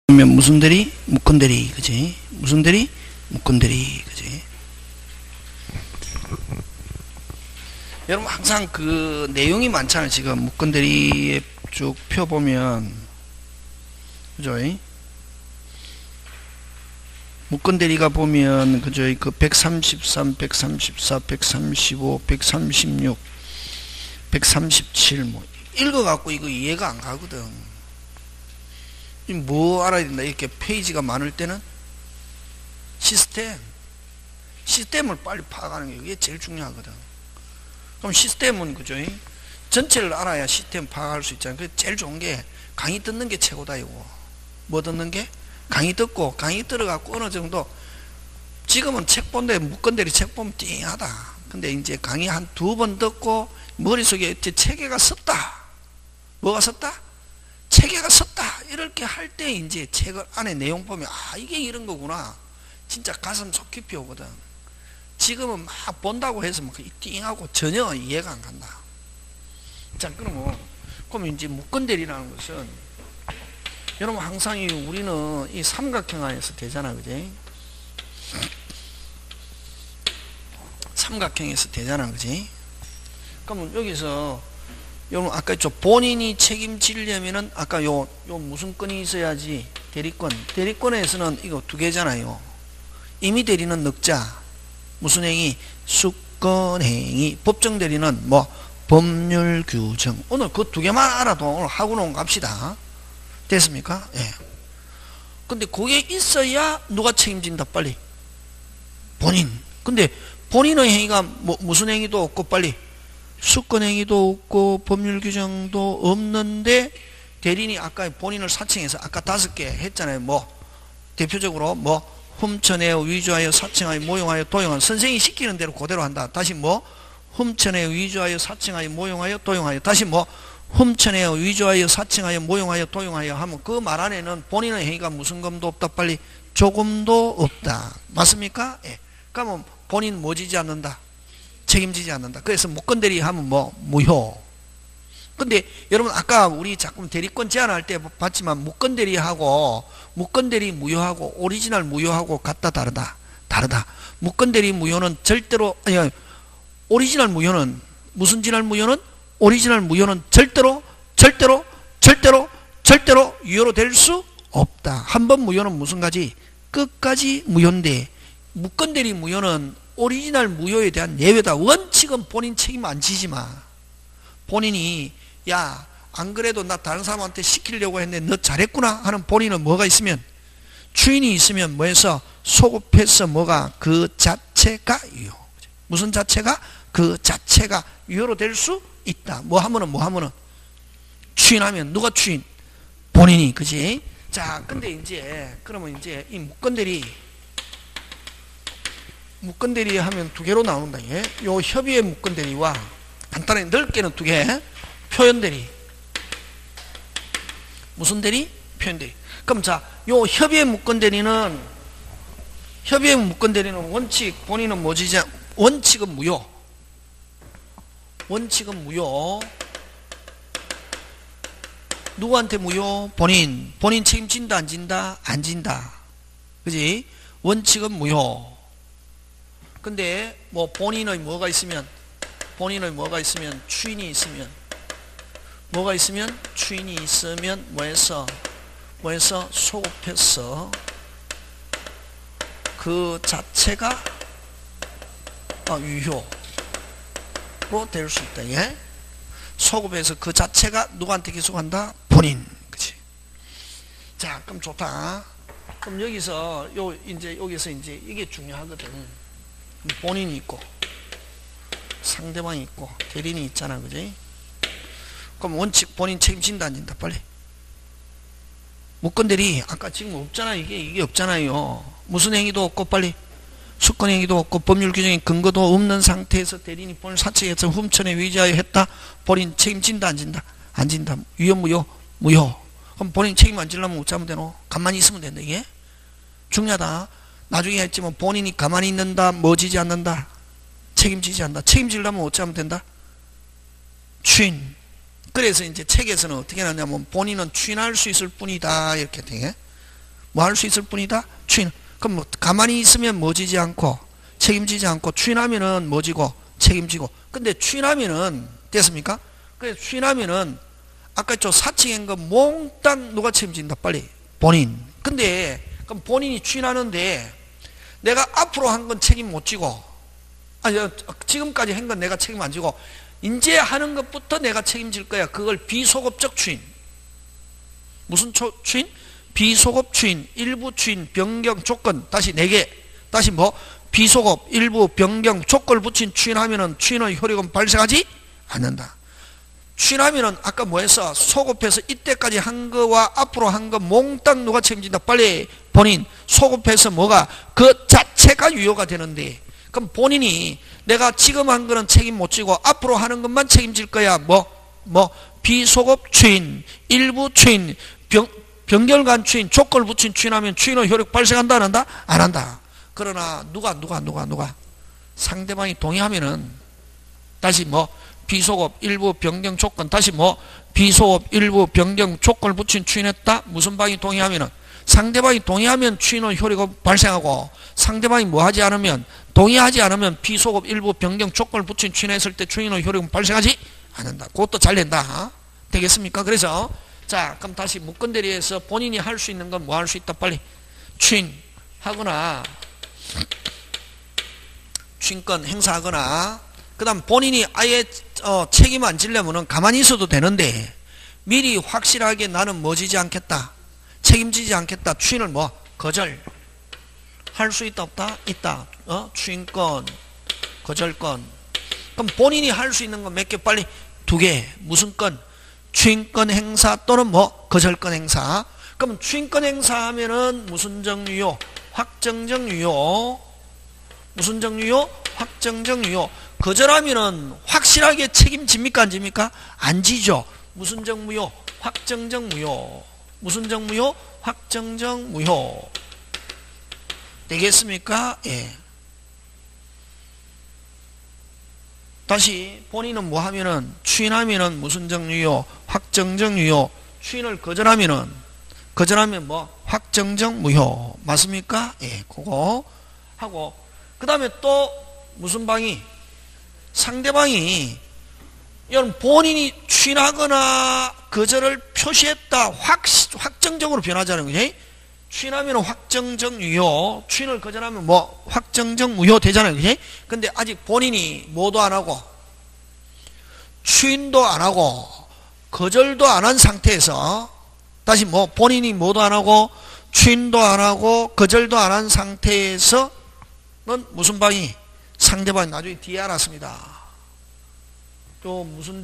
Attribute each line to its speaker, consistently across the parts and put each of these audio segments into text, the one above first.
Speaker 1: 그러면 무슨 대리? 무건 대리, 그지? 무슨 대리? 무건 대리, 그지? 여러분 항상 그 내용이 많잖아요. 지금 무건 대리에 쭉 펴보면, 그죠? 무건 대리가 보면, 그죠? 그 133, 134, 135, 136, 137, 뭐, 읽어갖고 이거 이해가 안 가거든. 뭐 알아야 된다? 이렇게 페이지가 많을 때는 시스템을 빨리 파악하는 게 이게 제일 중요하거든. 그럼 시스템은 그죠? 전체를 알아야 시스템 파악할 수 있잖아요. 그래서 제일 좋은 게 강의 듣는 게 최고다 이거. 뭐 듣는 게? 강의 듣고 강의 들어갖고 어느 정도 지금은 책 본데 묶건대리 책 보면 띵하다. 근데 이제 강의 한 2번 듣고 머릿속에 체계가 섰다. 뭐가 섰다? 체계가 섰다. 이렇게 할 때 이제 책을 안에 내용 보면 아 이게 이런 거구나. 진짜 가슴 속 깊이 오거든. 지금은 막 본다고 해서 막 띵하고 전혀 이해가 안 간다. 자 그럼 이제 묶건대리라는 것은 여러분 항상 우리는 이 삼각형 안에서 되잖아, 그지? 삼각형에서 되잖아, 그지? 그러면 여기서 여러분 아까 있죠. 본인이 책임지려면은 아까 요 무슨 건이 있어야지? 대리권에서는 이거 2개잖아요. 임의대리는 넉자. 무슨 행위? 수권행위. 법정대리는 뭐 법률규정. 오늘 그 2개만 알아도 오늘 하고는 갑시다. 됐습니까? 예. 근데 그게 있어야 누가 책임진다 빨리? 본인. 근데 본인의 행위가 무슨 행위도 없고 빨리 수권행위도 없고 법률규정도 없는데 대리인이 아까 본인을 사칭해서 아까 5개 했잖아요. 뭐 대표적으로 뭐 훔쳐내어 위조하여 사칭하여 모용하여 도용하여 선생이 시키는 대로 그대로 한다. 다시 뭐 훔쳐내어 위조하여 사칭하여 모용하여 도용하여 다시 뭐 훔쳐내어 위조하여 사칭하여 모용하여 도용하여 하면 그 말 안에는 본인의 행위가 무슨 검도 없다 빨리 조금도 없다. 맞습니까? 예. 그러면 본인 뭐 지지 않는다? 책임지지 않는다. 그래서 무건대리 하면 뭐 무효. 근데 여러분 아까 우리 자꾸 대리권 제한할 때 봤지만 무건대리하고 무건대리 무효하고 오리지널 무효하고 같다 다르다. 무건대리 무효는 절대로 아니 오리지널 무효는 무슨 진할 무효는 오리지널 무효는 절대로 유효로 될 수 없다. 한 번 무효는 무슨 가지? 끝까지 무효인데 무건대리 무효는 오리지널 무효에 대한 예외다. 원칙은 본인 책임 안 지지 마. 본인이 야 안 그래도 나 다른 사람한테 시키려고 했는데 너 잘했구나 하는 본인은 뭐가 있으면 주인이 있으면 뭐해서 소급해서 뭐가 그 자체가 유효. 무슨 자체가? 그 자체가 유효로 될 수 있다. 뭐 하면은 추인하면 누가 추인? 본인이. 그지? 자 근데 이제 그러면 이제 이 무건대리 하면 2개로 나온다. 예? 요 협의의 무건대리와 간단하게 넓게는 2개 표현대리. 무슨 대리? 표현대리. 그럼 자, 요 협의의 무건대리는 원칙 본인은 뭐지? 원칙은 무효. 누구한테 무효? 본인 책임진다 안 진다? 안 진다. 그지? 원칙은 무효. 근데 뭐 본인의 뭐가 있으면 추인이 있으면 뭐해서 소급해서 그 자체가 유효로 될 수 있다. 예? 소급해서 그 자체가 누구한테 기속한다? 본인. 그치? 자, 그럼 좋다. 그럼 여기서 이게 중요하거든. 본인이 있고 상대방이 있고 대리인이 있잖아. 그지? 그럼 원칙 본인 책임진다 안 진다 빨리. 무건대리 아까 지금 없잖아. 이게 없잖아요. 무슨 행위도 없고 빨리 수권행위도 없고 법률규정의 근거도 없는 상태에서 대리인이 본인 사측에서 훔쳐내 위조하여 했다. 본인 책임진다 안 진다? 안 진다. 유효 무효. 그럼 본인 책임 안 지려면 어쩌면 되노? 가만히 있으면 된다. 이게 중요하다. 나중에 했지만 본인이 가만히 있는다 뭐 지지 않는다? 책임지지 않는다. 책임지려면 어쩌면 된다? 추인. 그래서 이제 책에서는 어떻게 하냐면 본인은 추인할 수 있을 뿐이다 이렇게 돼. 뭐 할 수 있을 뿐이다? 추인. 그럼 뭐 가만히 있으면 뭐 지지 않고 책임지지 않고 추인하면은 뭐 지고 책임지고. 근데 추인하면은 됐습니까? 그래서 추인하면은 아까 저 사칭한 거 몽땅 누가 책임진다? 빨리 본인. 근데 그럼 본인이 추인하는데 내가 앞으로 한 건 책임 못 지고, 아니 지금까지 한 건 내가 책임 안 지고 이제 하는 것부터 내가 책임질 거야. 그걸 비소급적 추인. 무슨 추인? 비소급 추인, 일부 추인, 변경, 조건. 다시 4개. 다시 뭐? 비소급, 일부, 변경, 조건을 붙인 추인하면은 추인의 효력은 발생하지 않는다. 추인하면은 아까 뭐 했어? 소급해서 이때까지 한 거와 앞으로 한 거 몽땅 누가 책임진다? 빨리 본인. 소급해서 뭐가? 그 자체가 유효가 되는데, 그럼 본인이 내가 지금 한 거는 책임 못 지고 앞으로 하는 것만 책임질 거야. 비소급 추인, 일부 추인, 변결간 추인, 조건을 붙인 추인하면 추인의 효력 발생한다 안 한다? 안 한다. 그러나 누가 상대방이 동의하면은 다시 비소급 일부 변경 조건, 다시 비소급 일부 변경 조건을 붙인 추인했다. 무슨 방이 동의하면은, 상대방이 동의하면 추인의 효력이 발생하고, 상대방이 뭐 하지 않으면, 동의하지 않으면 비소급 일부 변경 조건을 붙인 추인했을 때 추인의 효력은 발생하지 않는다. 그것도 잘 낸다. 되겠습니까? 그래서 자, 그럼 다시 무건대리에서 본인이 할 수 있는 건 뭐 할 수 있다? 빨리 추인하거나 추인권 행사하거나, 그 다음 본인이 아예 책임 안 지려면은 가만히 있어도 되는데 미리 확실하게 나는 뭐 지지 않겠다, 책임지지 않겠다, 추인을 거절 할 수 있다 없다? 있다. 추인권, 거절권. 그럼 본인이 할 수 있는 건 몇 개? 빨리 2개. 무슨 건? 추인권 행사 또는 거절권 행사. 그럼 추인권 행사하면은 무슨 정유효? 확정적 유효. 무슨 정유효? 확정적 유효. 거절하면은 확실하게 책임집니까 안 집니까? 안 지죠. 무슨 정무효? 확정적 무효. 무슨 정무효? 확정적 무효. 되겠습니까? 예. 다시 본인은 뭐 하면은 추인하면은 무슨 정유효? 확정적 유효. 추인을 거절하면 확정적 무효. 맞습니까? 예, 그거 하고, 그 다음에 또 무슨 방이? 상대방이 여러분 본인이 추인하거나 거절을 표시했다. 확정적으로 변하자는 거지. 추인하면 확정적 유효, 추인을 거절하면 확정적 무효 되잖아요. 그지? 근데 아직 본인이 뭐도 안 하고 추인도 안 하고 거절도 안 한 상태에서, 다시 본인이 뭐도 안 하고 추인도 안 하고 거절도 안 한 상태에서는 무슨 방이? 상대방이 나중에 뒤에 알았습니다. 또 무슨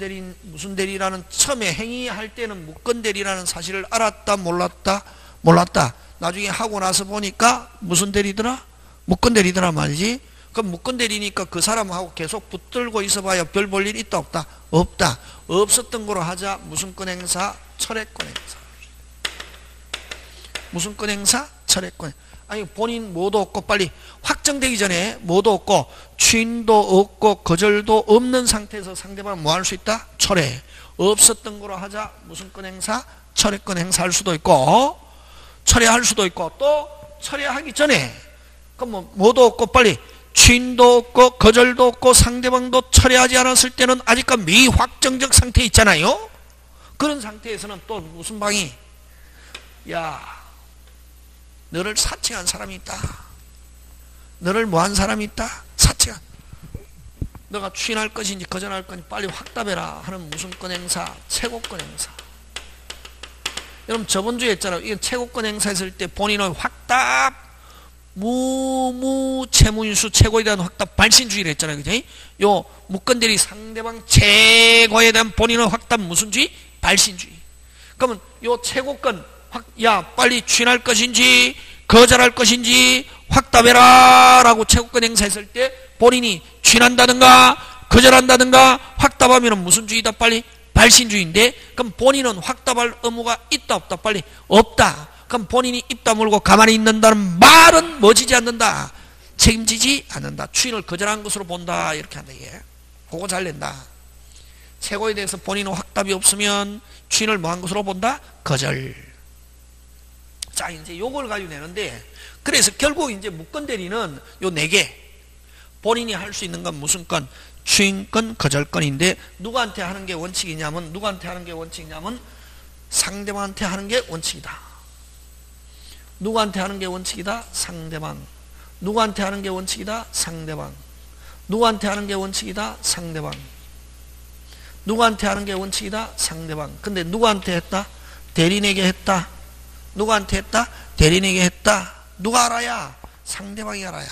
Speaker 1: 대리라는 처음에 행위할 때는 무건대리라는 사실을 알았다 몰랐다. 나중에 하고 나서 보니까 무슨 대리더라? 무건대리더라 말이지. 그럼 무건대리니까 그 사람하고 계속 붙들고 있어봐야 별 볼 일 있다 없다? 없다. 없었던 거로 하자. 무슨 건 행사? 철회권 행사. 무슨 건 행사? 철회권. 아니 본인 뭐도 없고, 빨리 확정되기 전에 뭐도 없고 추인도 없고 거절도 없는 상태에서 상대방 뭐 할 수 있다? 철회. 없었던 거로 하자. 무슨 건 행사? 철회권 행사할 수도 있고, 철회할 수도 있고, 또 철회하기 전에 그럼 뭐도 없고 빨리 추인도 없고 거절도 없고 상대방도 철회하지 않았을 때는 아직까지 미확정적 상태에 있잖아요. 그런 상태에서는 또 무슨 방이? 야, 너를 사칭한 사람이 있다. 너를 뭐 한 사람이 있다? 사칭한. 너가 추인할 것인지 거절할 것인지 빨리 확답해라 하는 무슨 건 행사? 최고권 행사. 여러분 저번 주에 했잖아요. 이건 최고권 행사했을 때 본인의 확답, 채무인수 최고에 대한 확답 발신주의를 했잖아요. 그죠? 요 무건대리 상대방 최고에 대한 본인의 확답 무슨 주의? 발신주의. 그러면 요 최고권 야 빨리 추인할 것인지 거절할 것인지 확답해라 라고 최고권 행사했을 때 본인이 추인한다든가 거절한다든가 확답하면 무슨 주의다? 빨리 발신주의인데, 그럼 본인은 확답할 의무가 있다 없다? 빨리 없다. 그럼 본인이 입 다물고 가만히 있는다는 말은 뭐지지 않는다? 책임지지 않는다. 추인을 거절한 것으로 본다. 이렇게 한다. 이게 그거 잘 낸다. 최고에 대해서 본인은 확답이 없으면 추인을 뭐 한 것으로 본다? 거절. 자, 이제 요걸 가지고 내는데, 그래서 결국 이제 무건 대리는 요 4개. 본인이 할 수 있는 건 무슨 건? 추인권, 거절권인데, 누구한테 하는 게 원칙이냐면, 상대방한테 하는 게 원칙이다. 누구한테 하는 게 원칙이다? 상대방. 누구한테 하는 게 원칙이다? 상대방. 누구한테 하는 게 원칙이다? 상대방. 누구한테 하는 게 원칙이다? 상대방. 근데 누구한테 했다? 대리인에게 했다. 누구한테 했다? 대리인에게 했다. 누가 알아야? 상대방이 알아야.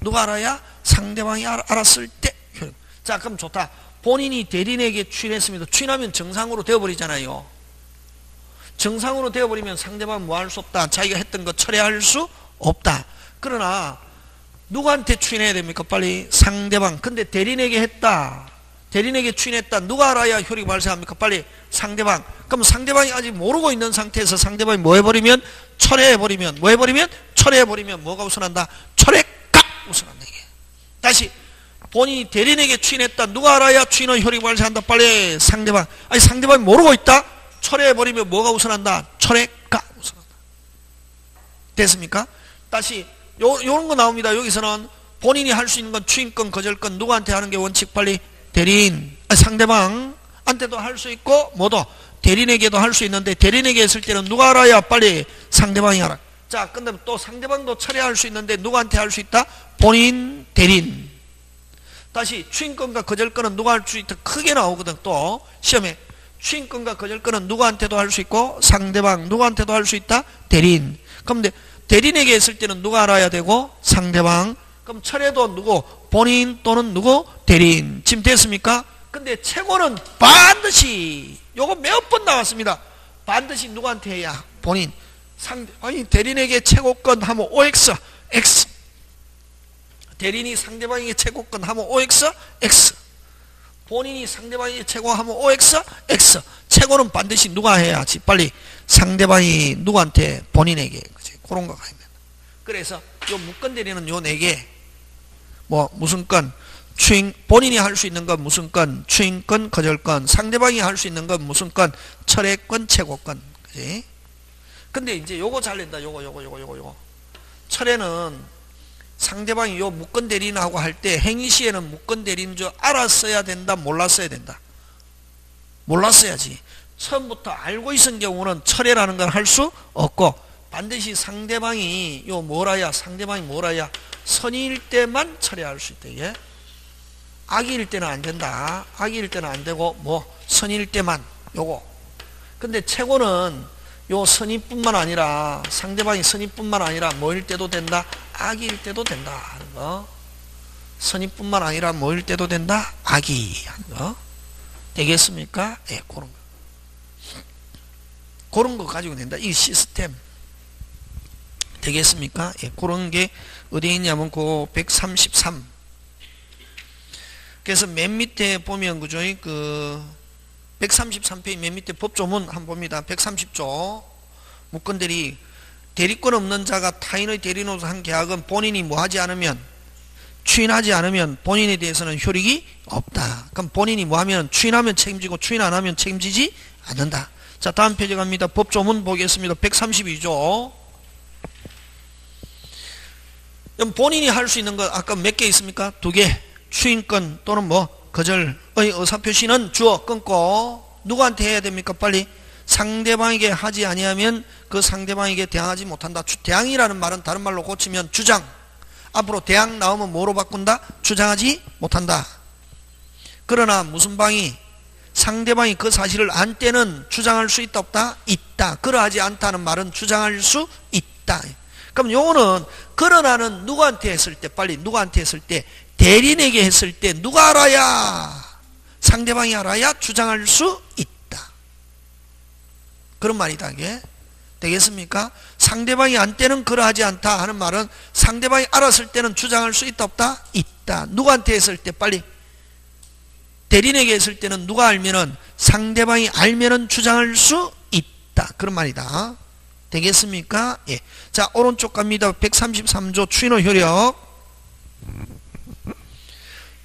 Speaker 1: 누가 알아야? 상대방이 알았을 때. 자, 그럼 좋다. 본인이 대리인에게 추인했습니다. 추인하면 정상으로 되어버리잖아요. 정상으로 되어버리면 상대방은 뭐 할 수 없다. 자기가 했던 거 철회할 수 없다. 그러나 누구한테 추인해야 됩니까? 빨리 상대방. 근데 대리인에게 했다. 대리인에게 추인했다. 누가 알아야 효력이 발생합니까? 빨리 상대방. 그럼 상대방이 아직 모르고 있는 상태에서 상대방이 뭐 해버리면? 철회해버리면. 뭐 해버리면? 철회해버리면 뭐가 우선한다? 철회가 우선한다. 이게. 다시 본인이 대리인에게 추인했다. 누가 알아야 추인의 효력이 발생한다. 빨리 상대방. 아니 상대방이 모르고 있다. 철회해버리면 뭐가 우선한다? 철회가 우선한다. 됐습니까? 다시 요런 거 나옵니다. 여기서는 본인이 할 수 있는 건 추인권, 거절권. 누구한테 하는 게 원칙? 빨리 대리인, 상대방한테도 할 수 있고 뭐도 대리인에게도 할 수 있는데, 대리인에게 했을 때는 누가 알아야? 빨리 상대방이 알아. 자, 근데 또 상대방도 철회할 수 있는데 누구한테 할 수 있다? 본인, 대리인. 다시 추인권과 거절권은 누가 할 수 있다? 크게 나오거든. 또 시험에 추인권과 거절권은 누구한테도 할 수 있고 상대방, 누구한테도 할 수 있다? 대리인. 그럼 대리인에게 했을 때는 누가 알아야 되고? 상대방. 그럼 철회도 누구? 본인 또는 누구? 대리인. 지금 됐습니까? 근데 최고는 반드시 요거 몇 번 나왔습니다. 반드시 누구한테 해야? 본인. 아니 대리인에게 최고권 하면 OX, X. 대리인이 상대방에게 최고권 하면 OX, X. 본인이 상대방에게 최고하면 OX, X. 최고는 반드시 누가 해야지? 빨리 상대방이 누구한테? 본인에게. 그치? 그런 거가 있습니다. 그래서 요 무건 대리는 요 4개. 뭐 무슨 건? 본인이 할 수 있는 건 무슨 건? 추인권, 거절권. 상대방이 할 수 있는 건 무슨 건? 철회권, 최고권. 그치? 근데 이제 요거 잘 낸다. 요거. 철회는 상대방이 요 무건 대리인하고 할 때 행위 시에는 무건 대리인 줄 알았어야 된다, 몰랐어야 된다? 몰랐어야지. 처음부터 알고 있은 경우는 철회라는 걸 할 수 없고, 반드시 상대방이 요 뭐라야? 상대방이 뭐라야? 선의일 때만 철회할 수 있다. 이게 악의일 때는 안 된다. 악의일 때는 안 되고 뭐 선의일 때만 요거. 근데 최고는 요 선의뿐만 아니라 상대방이 선의뿐만 아니라 뭐일 때도 된다. 악의일 때도 된다 하는 거. 선의뿐만 아니라 뭐일 때도 된다. 악의 하는 거. 되겠습니까? 예, 그런 거 가지고 된다. 이 시스템. 되겠습니까? 예, 그런 게 어디에 있냐면 그 133. 그래서 맨 밑에 보면 그죠? 그 133페이지 맨 밑에 법조문 한번 봅니다. 130조. 무건대리. 대리권 없는 자가 타인의 대리인으로서 한 계약은 본인이 뭐 하지 않으면, 추인하지 않으면 본인에 대해서는 효력이 없다. 그럼 본인이 뭐 하면? 추인하면 책임지고 추인 안 하면 책임지지 않는다. 자, 다음 페이지 갑니다. 법조문 보겠습니다. 132조. 그럼 본인이 할 수 있는 거 아까 몇 개 있습니까? 2개. 추인권 또는 뭐 거절의 의사표시는 주어 끊고 누구한테 해야 됩니까? 빨리 상대방에게 하지 아니하면 그 상대방에게 대항하지 못한다. 대항이라는 말은 다른 말로 고치면 주장. 앞으로 대항 나오면 뭐로 바꾼다? 주장하지 못한다. 그러나 무슨 방이? 상대방이 그 사실을 안 때는 주장할 수 있다 없다? 있다. 그러하지 않다는 말은 주장할 수 있다. 그럼 요거는 그러나는 누구한테 했을 때? 빨리 누구한테 했을 때? 대리인에게 했을 때 누가 알아야? 상대방이 알아야 주장할 수 있다. 그런 말이다. 이게 되겠습니까? 상대방이 안 때는 그러하지 않다 하는 말은 상대방이 알았을 때는 주장할 수 있다 없다? 있다. 누구한테 했을 때? 빨리 대리인에게 했을 때는 누가 알면은 상대방이 알면은 주장할 수 있다. 그런 말이다. 되겠습니까? 예. 자, 오른쪽 갑니다. 133조 추인의 효력.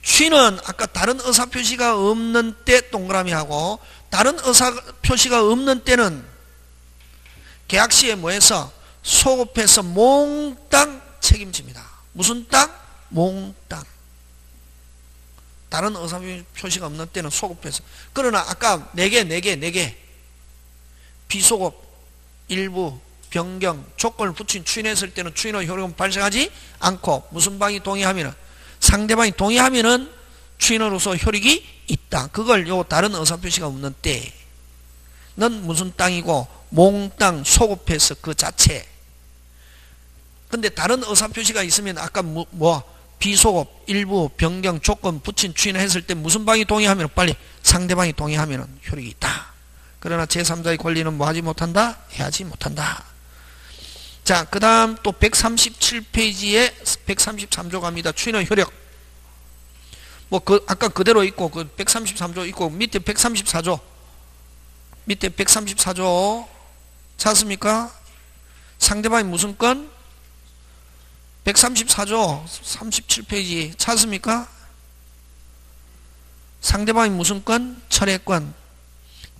Speaker 1: 추인은 아까 다른 의사표시가 없는 때 동그라미 하고, 다른 의사표시가 없는 때는 계약시에 뭐 해서 소급해서 몽땅 책임집니다. 무슨 땅? 몽땅. 다른 의사표시가 없는 때는 소급해서. 그러나 아까 4개 비소급 일부 변경 조건을 붙인 추인했을 때는 추인의 효력은 발생하지 않고 무슨 방이 동의하면은 상대방이 동의하면은 추인으로서 효력이 있다. 그걸 요 다른 의사표시가 없는 때는 무슨 땅이고 몽땅 소급해서 그 자체. 근데 다른 의사표시가 있으면 아까 비소급 일부 변경 조건 붙인 추인했을 때 무슨 방이 동의하면 빨리 상대방이 동의하면 효력이 있다. 그러나 제3자의 권리는 뭐 하지 못한다? 해하지 못한다. 자, 그 다음 또 137페이지에 133조 갑니다. 추인의 효력. 아까 그대로 있고, 133조 있고, 밑에 134조. 밑에 134조. 찾습니까? 상대방이 무슨 건? 134조 37페이지 찾습니까? 상대방이 무슨 건? 철회권.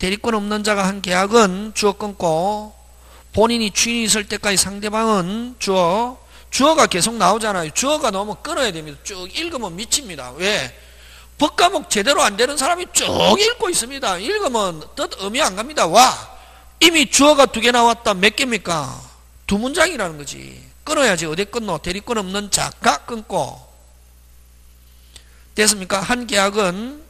Speaker 1: 대리권 없는 자가 한 계약은 주어 끊고 본인이 주인이 있을 때까지 상대방은 주어가 계속 나오잖아요. 주어가 나오면 끊어야 됩니다. 쭉 읽으면 미칩니다. 왜? 법과목 제대로 안 되는 사람이 쭉 읽고 있습니다. 읽으면 뜻 의미 안 갑니다. 와! 이미 주어가 2개 나왔다. 몇 개입니까? 2문장이라는 거지. 끊어야지. 어디 끊노? 대리권 없는 자가 끊고. 됐습니까? 한 계약은,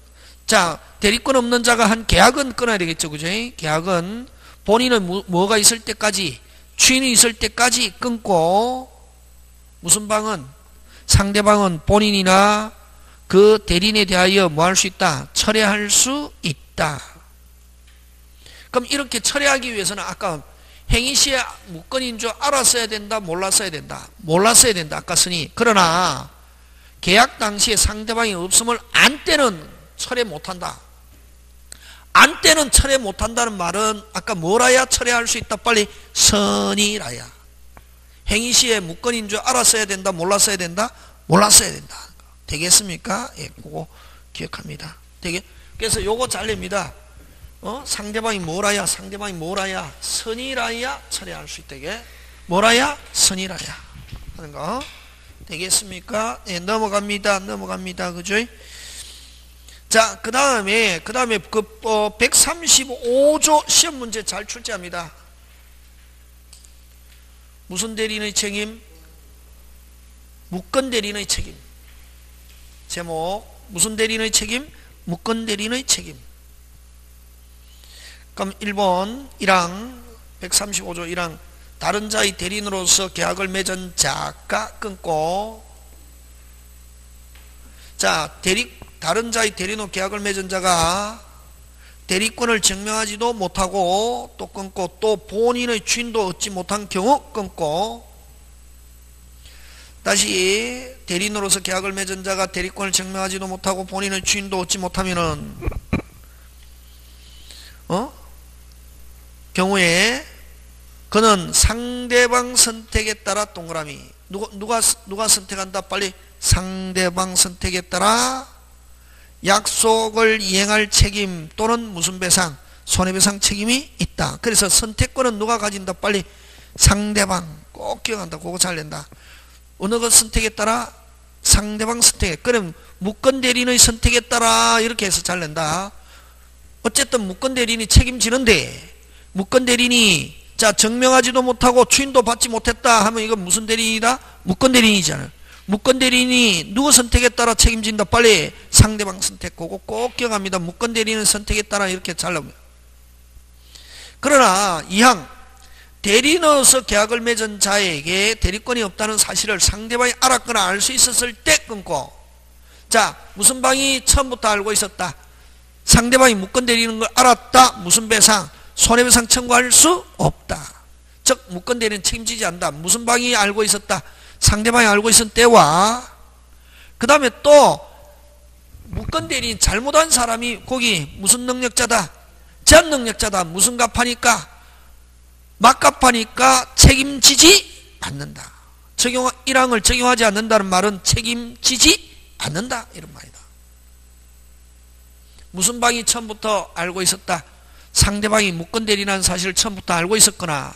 Speaker 1: 자, 대리권 없는 자가 한 계약은 끊어야 되겠죠. 그죠? 계약은 본인은 뭐가 있을 때까지, 추인이 있을 때까지 끊고, 무슨 방은? 상대방은 본인이나 그 대리인에 대하여 뭐 할 수 있다? 철회할 수 있다. 그럼 이렇게 철회하기 위해서는 아까 행위시에 무건인 줄 알았어야 된다, 몰랐어야 된다. 몰랐어야 된다, 아까 쓰니. 그러나 계약 당시에 상대방이 없음을 안 때는 철회 못한다. 안 때는 철회 못한다는 말은 아까 뭐라야 철회할 수 있다? 빨리 선이라야. 행위시에 무건인 줄 알았어야 된다, 몰랐어야 된다? 몰랐어야 된다. 되겠습니까? 예, 그거 기억합니다. 그래서 요거 잘 냅니다. 상대방이 뭐라야? 상대방이 뭐라야? 선이라야 철회할 수 있다게. 뭐라야? 선이라야 하는 거 되겠습니까? 네, 넘어갑니다. 그죠? 자, 그 다음에 그 135조 시험 문제 잘 출제합니다. 무슨 대리인의 책임? 무건 대리인의 책임. 제목 무슨 대리인의 책임? 무건 대리인의 책임. 그럼 1번 1항 135조 1항 다른 자의 대리인으로서 계약을 맺은 자가 끊고, 자, 다른 자의 대리인으로 계약을 맺은 자가 대리권을 증명하지도 못하고 또 끊고, 또 본인의 주인도 얻지 못한 경우 끊고, 다시 대리인으로서 계약을 맺은 자가 대리권을 증명하지도 못하고 본인의 주인도 얻지 못하면은 경우에 그는 상대방 선택에 따라 동그라미. 누가 선택한다? 빨리 상대방 선택에 따라 약속을 이행할 책임 또는 무슨 배상, 손해배상 책임이 있다. 그래서 선택권은 누가 가진다? 빨리 상대방. 꼭 기억한다. 그거 잘 낸다. 어느 것 선택에 따라? 상대방 선택에. 그럼 무건 대리인의 선택에 따라 이렇게 해서 잘 낸다. 어쨌든 무건 대리인이 책임지는데, 무건 대리인이 자 증명하지도 못하고 추인도 받지 못했다 하면 이건 무슨 대리인이다? 무건 대리인이잖아요. 무건 대리인이 누구 선택에 따라 책임진다? 빨리 상대방 선택. 그거 꼭 기억합니다. 무건 대리인의 선택에 따라 이렇게 잘 나옵니다. 그러나 2항 대리인으로서 계약을 맺은 자에게 대리권이 없다는 사실을 상대방이 알았거나 알 수 있었을 때 끊고, 자, 무슨 방이 처음부터 알고 있었다? 상대방이 무건 대리인인 걸 알았다. 무슨 배상? 손해배상 청구할 수 없다. 즉 무건 대리인은 책임지지 않는다. 무슨 방이 알고 있었다? 상대방이 알고 있은 때와, 그 다음에 또 무건 대리인 잘못한 사람이 거기 무슨 능력자다? 제한 능력자다. 무슨 값하니까? 막값하니까 책임지지 않는다. 1항을 적용하지 않는다는 말은 책임지지 않는다 이런 말이다. 무슨 방이 처음부터 알고 있었다? 상대방이 무건 대리인이라는 사실을 처음부터 알고 있었거나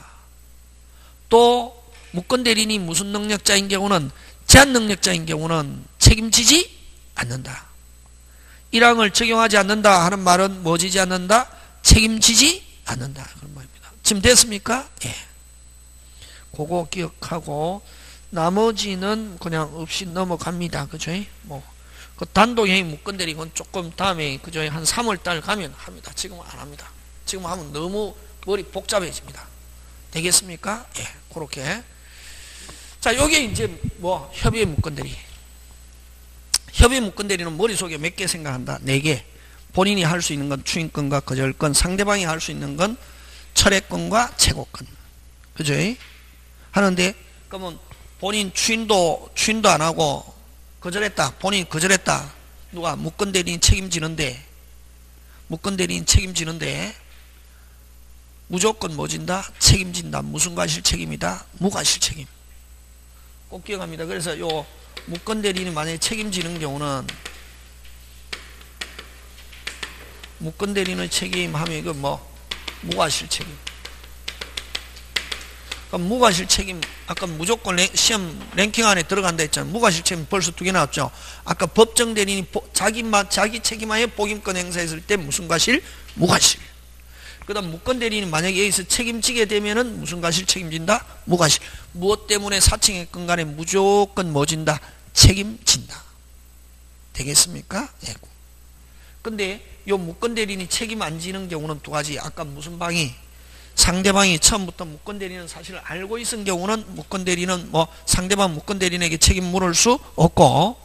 Speaker 1: 또 무권 대리인이 무슨 능력자인 경우는, 제한 능력자인 경우는 책임지지 않는다. 1항을 적용하지 않는다 하는 말은 뭐 지지 않는다? 책임지지 않는다. 그런 말입니다. 지금 됐습니까? 예. 그거 기억하고 나머지는 그냥 없이 넘어갑니다. 그죠? 뭐, 그 단독행위 무권 대리인은 조금 다음에, 그죠? 한 3월달 가면 합니다. 지금은 안 합니다. 지금 하면 너무 머리 복잡해집니다. 되겠습니까? 예. 그렇게. 자, 요게 이제 뭐, 협의의 무권 대리. 협의 무권 대리는 머릿속에 몇 개 생각한다? 4개. 본인이 할 수 있는 건 추인권과 거절권, 상대방이 할 수 있는 건 철회권과 최고권. 그죠? 하는데, 그러면 본인 추인도 안 하고 거절했다. 본인 거절했다. 누가? 무권 대리인 책임지는데, 무권 대리인 책임지는데, 무조건 뭐 진다? 책임진다. 무슨 과실 책임이다? 무과실 책임. 꼭 기억합니다. 그래서 요 무권 대리인이 만약에 책임지는 경우는, 무권 대리인의 책임하면 이거 뭐 무과실 책임. 그럼 무과실 책임, 아까 무조건 시험 랭킹 안에 들어간다 했잖아요. 무과실 책임 벌써 2개 나왔죠. 아까 법정 대리인이 자기 책임하에 복임권 행사했을 때 무슨 과실? 무과실. 그 다음 무권 대리인이 만약에 여기서 책임지게 되면은 무슨 과실 책임진다? 무과실. 무엇 때문에 사칭했건 간에 무조건 뭐 진다? 책임진다. 되겠습니까? 예. 근데 요 무권 대리인이 책임 안 지는 경우는 2가지. 아까 무슨 방이? 상대방이 처음부터 무권 대리인은 사실을 알고 있은 경우는 무권 대리인은 뭐 상대방 무권 대리인에게 책임 물을 수 없고.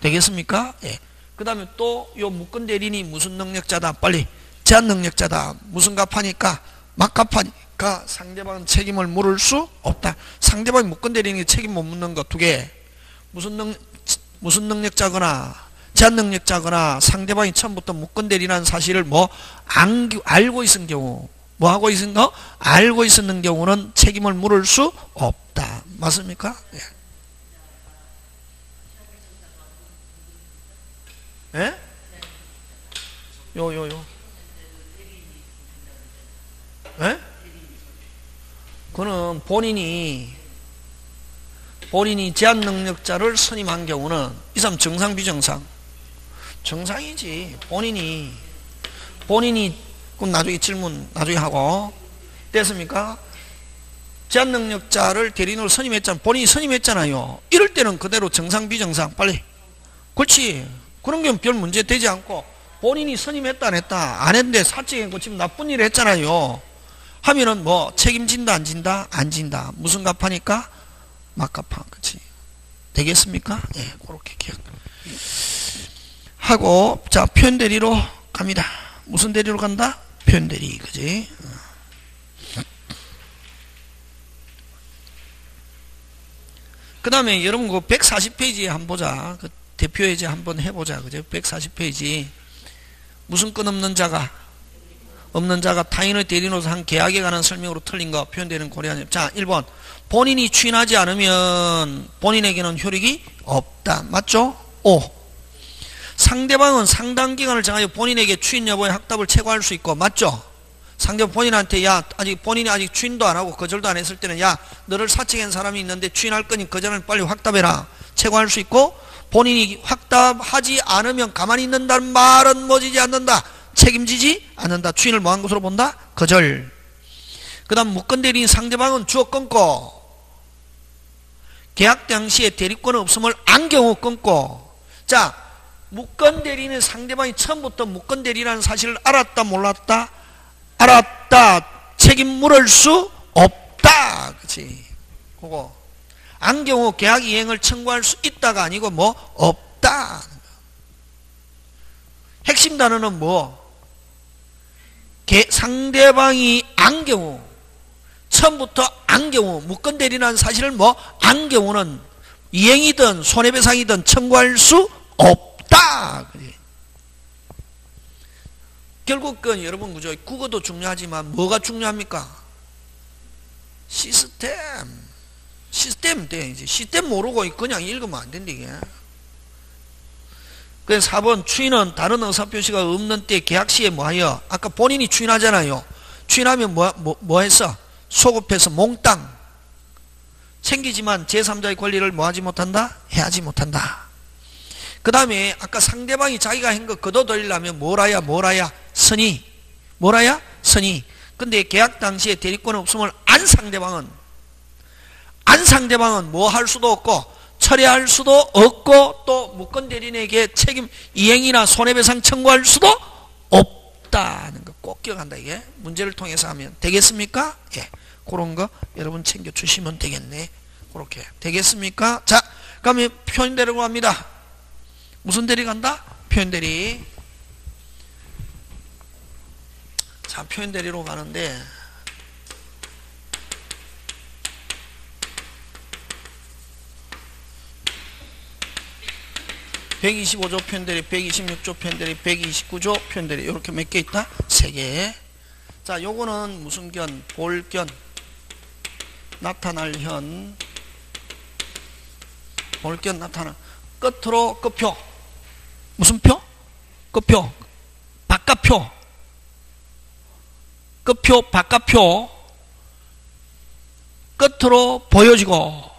Speaker 1: 되겠습니까? 예. 그 다음에 또 요 무권 대리인이 무슨 능력자다? 빨리. 제한 능력자다. 무슨 값하니까? 막값하니까 상대방은 책임을 물을 수 없다. 상대방이 무권 대리인에게 책임 못 묻는 거 2개. 무슨 능력자거나 제한 능력자거나 상대방이 처음부터 무권 대리인이라는 사실을 뭐 알고 있은 경우, 뭐 하고 있은 거? 알고 있었는 경우는 책임을 물을 수 없다. 맞습니까? 예? 예? 예? 그는 본인이 제한 능력자를 선임한 경우는 이 사람 정상 비정상? 정상이지. 본인이 그럼 나중에 질문 나중에 하고. 됐습니까? 제한 능력자를 대리인으로 선임했잖아. 본인이 선임했잖아요. 이럴 때는 그대로 정상 비정상? 빨리. 그렇지. 그런 경우는 별 문제 되지 않고, 본인이 선임했다 안 했다 안 했는데 사측했고 지금 나쁜 일을 했잖아요 하면은 뭐 책임진다 안 진다? 안 진다. 무슨 값하니까? 막값하. 그치? 되겠습니까? 예, 그렇게 기억하고. 자, 표현 대리로 갑니다. 무슨 대리로 간다? 표현 대리. 그지? 그 다음에 여러분 그 140페이지에 한번 보자. 그 대표 예제 한번 해보자. 그죠? 140페이지. 무슨 건 없는 자가 타인의 대리인으로서 한 계약에 관한 설명으로 틀린 거 표현되는 고려하냐. 자, 1번. 본인이 추인하지 않으면 본인에게는 효력이 없다. 맞죠? 5. 상대방은 상당 기간을 정하여 본인에게 추인 여부의 확답을 체고할 수 있고. 맞죠? 상대방 본인한테 본인이 아직 추인도 안 하고 거절도 안 했을 때는 너를 사칭한 사람이 있는데 추인할 거니 거절은 빨리 확답해라. 체고할 수 있고, 본인이 확답하지 않으면 가만히 있는다는 말은 뭐지지 않는다. 책임지지 않는다. 추인을 뭐한 것으로 본다? 거절. 그 다음 무권 대리인 상대방은 주어 끊고, 계약 당시에 대리권은 없음을 안 경우 끊고. 자, 무권 대리인은 상대방이 처음부터 무권 대리라는 사실을 알았다 몰랐다? 알았다. 책임 물을 수 없다. 그치? 그거. 안 경우 계약 이행을 청구할 수 있다가 아니고 뭐 없다. 핵심 단어는 뭐? 상대방이 안 경우, 처음부터 안 경우, 무권 대리라는 사실을 뭐 안 경우는 이행이든 손해배상이든 청구할 수 없다. 결국 그 여러분 그죠? 국어도 중요하지만 뭐가 중요합니까? 시스템 돼. 이제 시스템 모르고 그냥 읽으면 안 된다 이게. 그래서 4번 추인은 다른 의사표시가 없는 때 계약 시에 뭐하여? 아까 본인이 추인하잖아요. 추인하면 뭐 했어? 소급해서 몽땅 챙기지만 제3자의 권리를 뭐하지 못한다? 해하지 못한다. 그 다음에 아까 상대방이 자기가 한 거 거둬들이려면 뭐라야? 선의. 뭐라야? 선의. 근데 계약 당시에 대리권 없음을 안 상대방은 뭐 할 수도 없고 철회할 수도 없고 또 무권 대리인에게 책임 이행이나 손해배상 청구할 수도 없다는 거 꼭 기억한다. 이게 문제를 통해서 하면 되겠습니까? 예, 그런 거 여러분 챙겨 주시면 되겠네. 그렇게 되겠습니까? 자, 그러면 표현 대리로 갑니다. 무슨 대리 간다? 표현 대리. 자, 표현 대리로 가는데 (125조) 표현대리, 126조 표현대리, 129조 표현대리 이렇게 몇 개 있다? 3개. 자, 요거는 무슨 견? 볼견, 나타날 현, 볼견 나타나 끝으로 끝표. 무슨 표? 끝표, 바깥표, 끝표, 바깥표, 끝으로 보여지고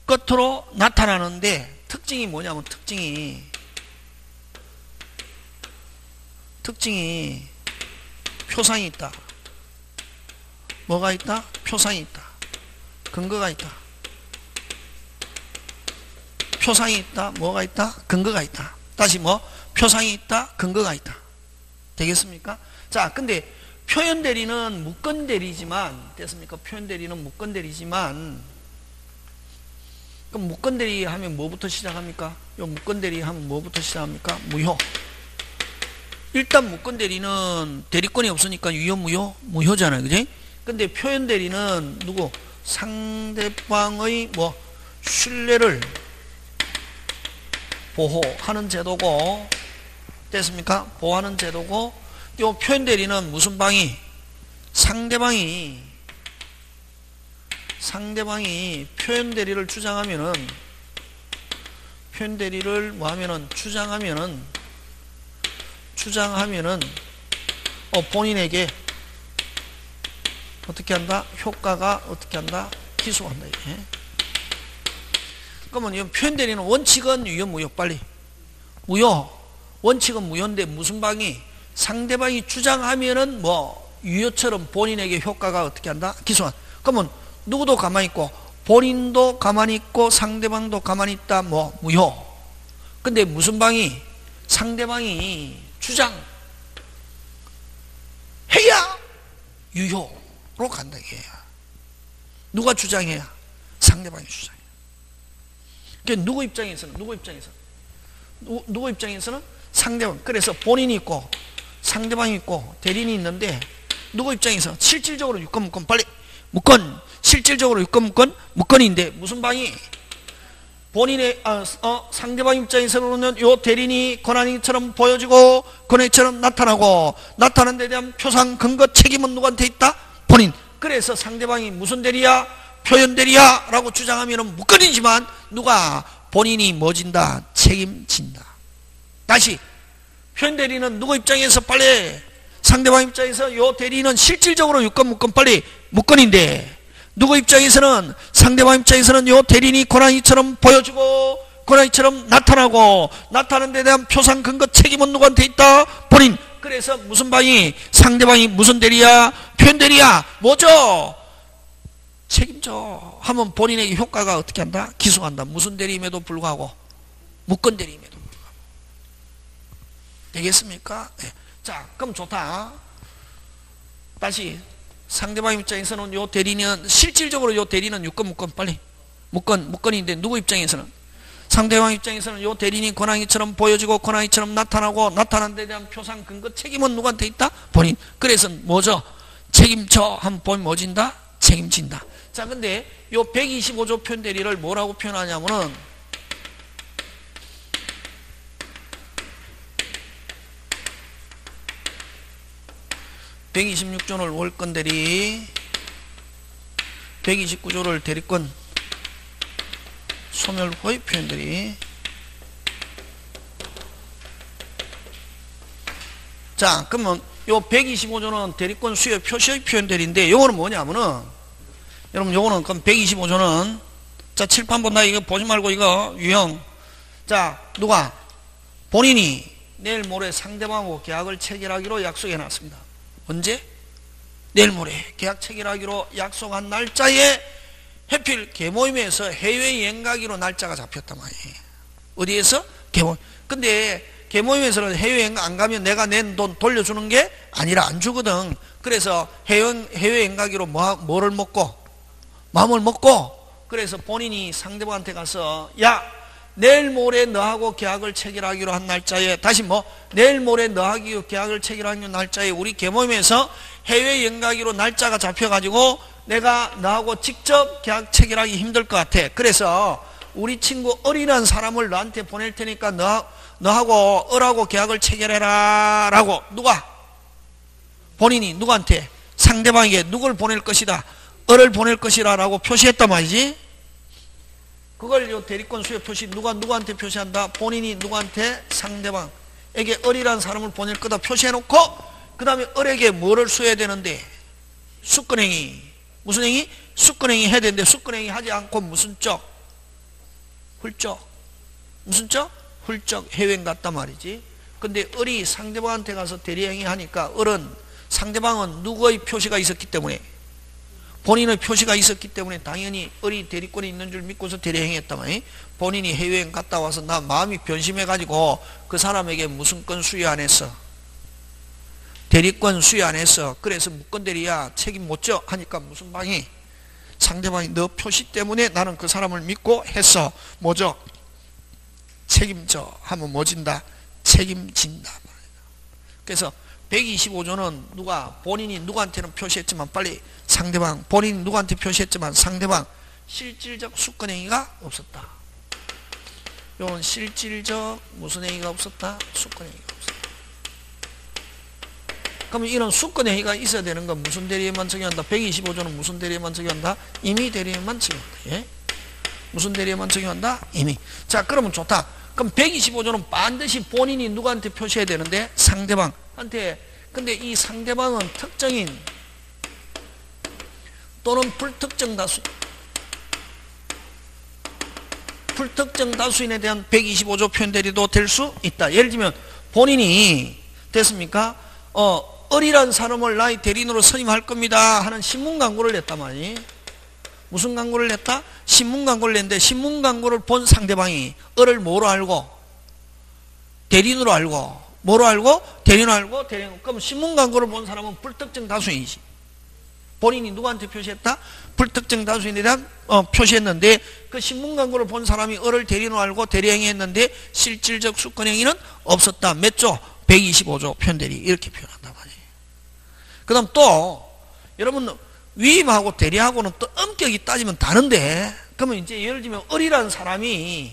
Speaker 1: 끝으로 나타나는데 특징이 뭐냐면 특징이 표상이 있다. 뭐가 있다? 표상이 있다. 근거가 있다. 표상이 있다. 뭐가 있다? 근거가 있다. 다시 뭐? 표상이 있다. 근거가 있다. 되겠습니까? 자, 근데 표현 대리는 무권 대리지만 됐습니까? 표현 대리는 무권 대리지만 그럼 무권 대리 하면 뭐부터 시작합니까? 요 무권 대리 하면 뭐부터 시작합니까? 무효. 일단 무권 대리는 대리권이 없으니까 유효 무효? 무효잖아요. 그지? 근데 표현 대리는 누구? 상대방의 뭐 신뢰를 보호하는 제도고 됐습니까? 보호하는 제도고 요 표현 대리는 무슨 방이? 상대방이 표현 대리를 주장하면은 주장하면은 본인에게 어떻게 한다? 효과가 어떻게 한다? 기소한다. 이게. 그러면 이 표현 대리는 원칙은 유효 무효? 빨리. 무효. 원칙은 무효인데 무슨 방이? 상대방이 주장하면은 뭐 유효처럼 본인에게 효과가 어떻게 한다? 기소한다. 그러면 누구도 가만히 있고 본인도 가만히 있고 상대방도 가만히 있다. 뭐 무효. 근데 무슨 방이? 상대방이 주장해야 유효로 간다. 이게. 누가 주장해야? 상대방이 주장해. 그러니까 누구 입장에서는 상대방. 그래서 본인이 있고 상대방이 있고 대리인이 있는데 누구 입장에서 실질적으로 유권 빨리 무권 실질적으로 무권인데 무슨 방이? 본인의 상대방 입장에서는 요 대리인이 권한이처럼 보여지고 권한이처럼 나타나는 데 대한 표상 근거 책임은 누구한테 있다? 본인. 그래서 상대방이 무슨 대리야? 표현 대리야 라고 주장하면 무권이지만 누가? 본인이 뭐 진다? 책임진다. 다시 표현 대리는 누구 입장에서 빨리? 상대방 입장에서 요 대리인은 실질적으로 유권 빨리 무권인데 누구 입장에서는 상대방 입장에서는 요 대리인이 권한이처럼 보여지고 권한이처럼 나타나는 데 대한 표상 근거 책임은 누구한테 있다? 본인. 그래서 무슨 방이? 상대방이 무슨 대리야? 표현 대리야. 뭐죠? 책임져 하면 본인에게 효과가 어떻게 한다? 기소한다. 무슨 대리임에도 불구하고 무권 대리임에도 불구하고. 되겠습니까? 네. 자, 그럼 좋다. 다시 상대방 입장에서는 요 대리는 실질적으로 요 대리는 유권 빨리 무권인데 누구 입장에서는? 상대방 입장에서는 요 대리인이 권한이처럼 보여지고 권한이처럼 나타나는 데 대한 표상 근거 책임은 누구한테 있다? 본인. 그래서 뭐죠? 책임져 하면 본인 뭐 진다? 책임진다. 자, 근데 요 125조 표현 대리를 뭐라고 표현하냐면은 126조를 월권 대리, 129조를 대리권 소멸 후의 표현 대리. 자, 그러면 요 125조는 대리권 수요 표시의 표현들인데, 요거는 뭐냐면은, 여러분, 요거는, 그럼 125조는, 자, 칠판 본다. 이거 보지 말고, 이거, 유형. 자, 누가? 본인이 내일 모레 상대방하고 계약을 체결하기로 약속해 놨습니다. 언제? 내일 모레 계약 체결하기로 약속한 날짜에 해필 개모임에서 해외여행 가기로 날짜가 잡혔단 말이에요. 어디에서? 개모임. 근데 개모임에서는 해외여행 안 가면 내가 낸 돈 돌려주는 게 아니라 안 주거든. 그래서 해외여행 가기로 뭐를 먹고? 마음을 먹고, 그래서 본인이 상대방한테 가서, 야, 내일 모레 너하고 계약을 체결하기로 한 날짜에, 다시 내일 모레 너하고 계약을 체결하기로 한 날짜에 우리 개모임에서 해외여행 가기로 날짜가 잡혀가지고 내가 너하고 직접 계약 체결하기 힘들 것 같아. 그래서 우리 친구 을이라는 사람을 너한테 보낼 테니까 너하고 을하고 계약을 체결해라 라고. 누가? 본인이 누구한테? 상대방에게 누굴 보낼 것이다, 을을 보낼 것이라 라고 표시했단 말이지. 그걸 요 대리권 수요 표시 누구한테 표시한다? 본인이 누구한테? 상대방에게 을이라는 사람을 보낼 거다 표시해놓고, 그 다음에 을에게 뭐를 수여해야 되는데? 수권행위. 무슨 행위? 수권행위 해야 되는데, 수권행위 하지 않고 무슨 쪽? 훌쩍. 무슨 쪽? 훌쩍 해외여행 갔단 말이지. 근데 을이 상대방한테 가서 대리행위 하니까, 을은, 상대방은 누구의 표시가 있었기 때문에, 본인의 표시가 있었기 때문에 당연히 을이 대리권이 있는 줄 믿고서 대리행위했단 말이에요. 본인이 해외여행 갔다 와서 나 마음이 변심해가지고 그 사람에게 무슨 건 수여 안 했어? 대리권 수여 안 했어. 그래서 무건대리야 책임 못 져 하니까 무슨 방이? 상대방이 너 표시 때문에 나는 그 사람을 믿고 했어. 뭐죠? 책임져 하면 뭐 진다? 책임진다. 그래서 125조는 누가? 본인이 누구한테는 표시했지만 빨리 상대방, 본인이 누구한테 표시했지만 상대방, 실질적 수권행위가 없었다. 요건 실질적 무슨 행위가 없었다? 수권행위가 없었다. 그러면 이런 수권행위가 있어야 되는 건 무슨 대리에만 적용한다? 125조는 무슨 대리에만 적용한다? 임의 대리에만 적용한다. 예? 무슨 대리에만 적용한다? 임의. 자, 그러면 좋다. 그럼 125조는 반드시 본인이 누구한테 표시해야 되는데? 상대방한테. 근데 이 상대방은 특정인 또는 불특정 다수인에 대한 125조 표현대리도 될 수 있다. 예를 들면 본인이 됐습니까? 을이라는 사람을 나의 대리인으로 선임할 겁니다 하는 신문 광고를 냈단 말이에요. 무슨 광고를 냈다? 신문 광고를 냈는데, 신문 광고를 본 상대방이 을을 뭐로 알고? 대리인으로 알고. 뭐로 알고? 대리인으로 알고. 대리인. 그럼 신문 광고를 본 사람은 불특정 다수인이지. 본인이 누구한테 표시했다? 불특정 다수인에 대한 표시했는데, 그 신문 광고를 본 사람이 을을 대리인으로 알고 대리행위했는데 실질적 수권행위는 없었다. 몇 조? 125조 표현대리. 이렇게 표현한단 말이에요. 그 다음 또 여러분, 위임하고 대리하고는 또 엄격히 따지면 다른데, 그러면 이제 예를 들면 을이라는 사람이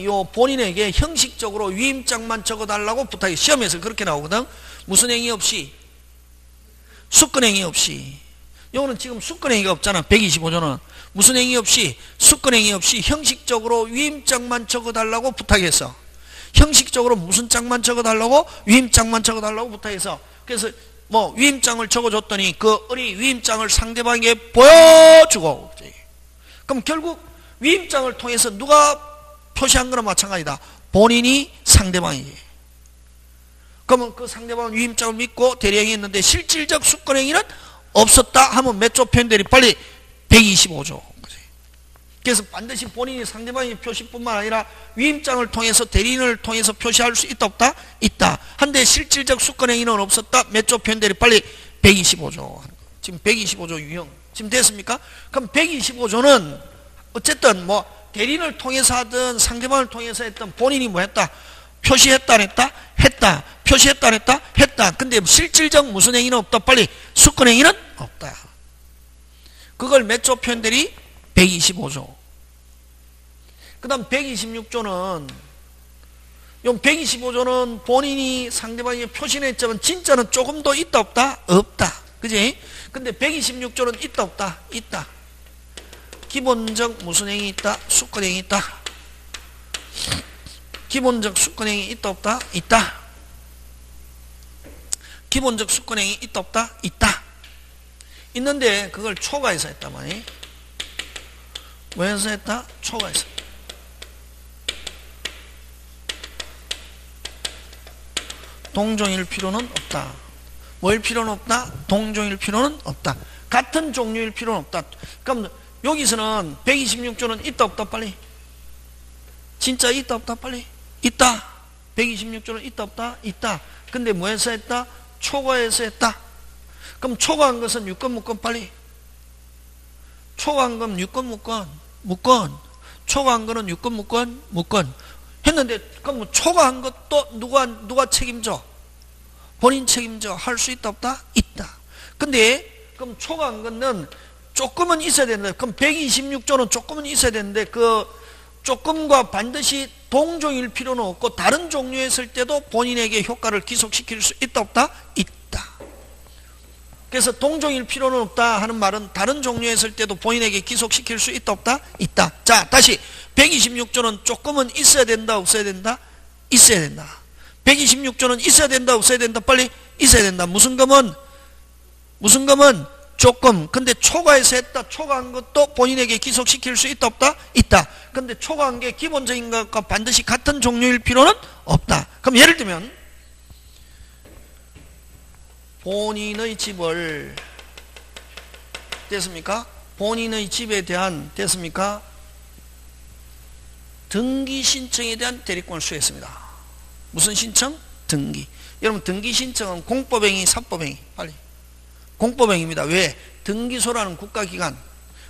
Speaker 1: 요 본인에게 형식적으로 위임장만 적어달라고 부탁해. 시험에서 그렇게 나오거든. 무슨 행위 없이? 수권행위 없이. 요거는 지금 수권행위가 없잖아. 125조는 무슨 행위 없이? 수권행위 없이 형식적으로 위임장만 적어달라고 부탁했어. 형식적으로 무슨 장만 적어달라고? 위임장만 적어달라고 부탁해서, 그래서 위임장을 적어줬더니 그 을이 위임장을 상대방에게 보여주고, 그럼 결국 위임장을 통해서 누가 표시한 거나 마찬가지다. 본인이 상대방이지. 그러면 그 상대방은 위임장을 믿고 대리행위했는데 실질적 수권행위는 없었다 하면 몇 조 표현대리? 빨리 125조. 그래서 반드시 본인이 상대방의 표시뿐만 아니라 위임장을 통해서 대리인을 통해서 표시할 수 있다 없다? 있다. 한데 실질적 수권행위는 없었다. 몇 조 표현대리? 빨리 125조. 지금 125조 유형 지금 됐습니까? 그럼 125조는 어쨌든 대리인을 통해서 하든 상대방을 통해서 했든 본인이 뭐 했다? 표시했다 안 했다? 했다. 표시했다 안 했다? 했다. 근데 실질적 무슨 행위는 없다? 빨리 수권행위는 없다. 그걸 몇 조 표현대리? 125조. 그 다음 126조는, 요 125조는 본인이 상대방에게 표시는 했지만 진짜는 조금 더 있다 없다? 없다. 그지? 근데 126조는 있다 없다? 있다. 기본적 무슨 행위 있다? 수권행위 있다. 기본적 수권행위 있다 없다? 있다. 기본적 수권행위 있다 없다? 있다. 있는데 그걸 초과해서 했단 말이에요. 왜 해서 했다? 초과해서. 동종일 필요는 없다. 뭐일 필요는 없다? 동종일 필요는 없다. 같은 종류일 필요는 없다. 그럼 여기서는 126조는 있다 없다 빨리? 진짜 있다 없다 빨리? 있다. 126조는 있다 없다? 있다. 근데 뭐 해서 했다? 초과해서 했다. 그럼 초과한 것은 유권 무권 빨리? 초과한 건 유권 무권? 무권. 초과한 거는 유권 무권? 무권. 했는데 그럼 뭐 초과한 것도 누가 책임져? 본인 책임져. 할 수 있다 없다? 있다. 근데 그럼 초과한 거는 조금은 있어야 되는데, 그럼 126조는 조금은 있어야 되는데 그 조금과 반드시 동종일 필요는 없고 다른 종류 했을 때도 본인에게 효과를 기속시킬 수 있다 없다? 있다. 그래서 동종일 필요는 없다 하는 말은 다른 종류 했을 때도 본인에게 기속시킬 수 있다 없다? 있다. 자, 다시 126조는 조금은 있어야 된다 없어야 된다? 있어야 된다. 126조는 있어야 된다 없어야 된다? 빨리 있어야 된다. 무슨 검은 조금. 근데 초과해서 했다. 초과한 것도 본인에게 기속시킬 수 있다 없다? 있다. 근데 초과한 게 기본적인 것과 반드시 같은 종류일 필요는 없다. 그럼 예를 들면 본인의 집을 됐습니까? 본인의 집에 대한 됐습니까? 등기 신청에 대한 대리권을 수여했습니다. 무슨 신청? 등기. 여러분 등기 신청은 공법행위, 사법행위 빨리. 공법행위입니다. 왜? 등기소라는 국가기관.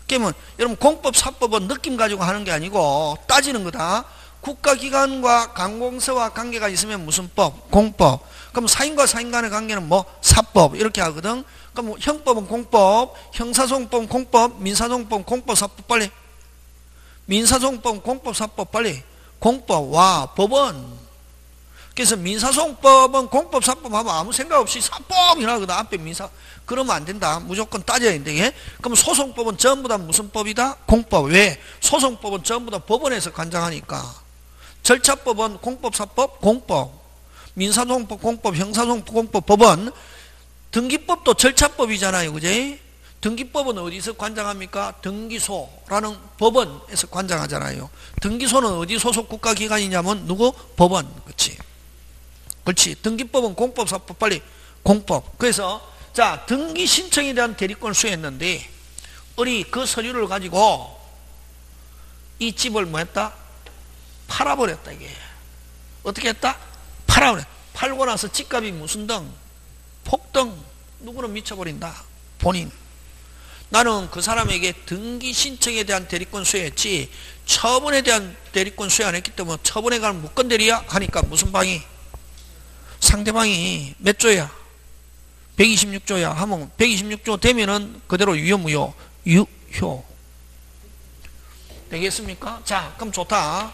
Speaker 1: 그러면 여러분 공법, 사법은 느낌 가지고 하는 게 아니고 따지는 거다. 국가기관과 관공서와 관계가 있으면 무슨 법? 공법. 그럼 사인과 사인 간의 관계는 뭐? 사법. 이렇게 하거든. 그럼 형법은 공법, 형사소송법은 공법, 민사소송법은 공법, 사법 빨리. 민사소송법은 공법, 사법 빨리. 공법. 와, 법원. 그래서 민사소송법은 공법, 사법 하면 아무 생각 없이 사법이라 하거든. 앞에 민사. 그러면 안 된다. 무조건 따져야 된다. 그럼 소송법은 전부 다 무슨 법이다? 공법. 왜? 소송법은 전부 다 법원에서 관장하니까. 절차법은 공법, 사법, 공법. 민사소송법, 공법, 형사소송법, 공법, 법원. 등기법도 절차법이잖아요. 그제? 등기법은 어디서 관장합니까? 등기소라는 법원에서 관장하잖아요. 등기소는 어디 소속 국가기관이냐면 누구? 법원. 그렇지. 그렇지. 등기법은 공법, 사법 빨리. 공법. 그래서 자, 등기 신청에 대한 대리권을 수여했는데 우리 그 서류를 가지고 이 집을 뭐 했다? 팔아버렸다. 이게 어떻게 했다? 팔아버렸다. 팔고 나서 집값이 무슨 등? 폭등. 누구는 미쳐버린다. 본인. 나는 그 사람에게 등기 신청에 대한 대리권 수여했지 처분에 대한 대리권 수여 안 했기 때문에 처분에 관한 무권 대리야 하니까 무슨 방이? 상대방이 몇 조야? 126조야 하면 126조 되면은 그대로 유효 무효? 유효. 되겠습니까? 자, 그럼 좋다.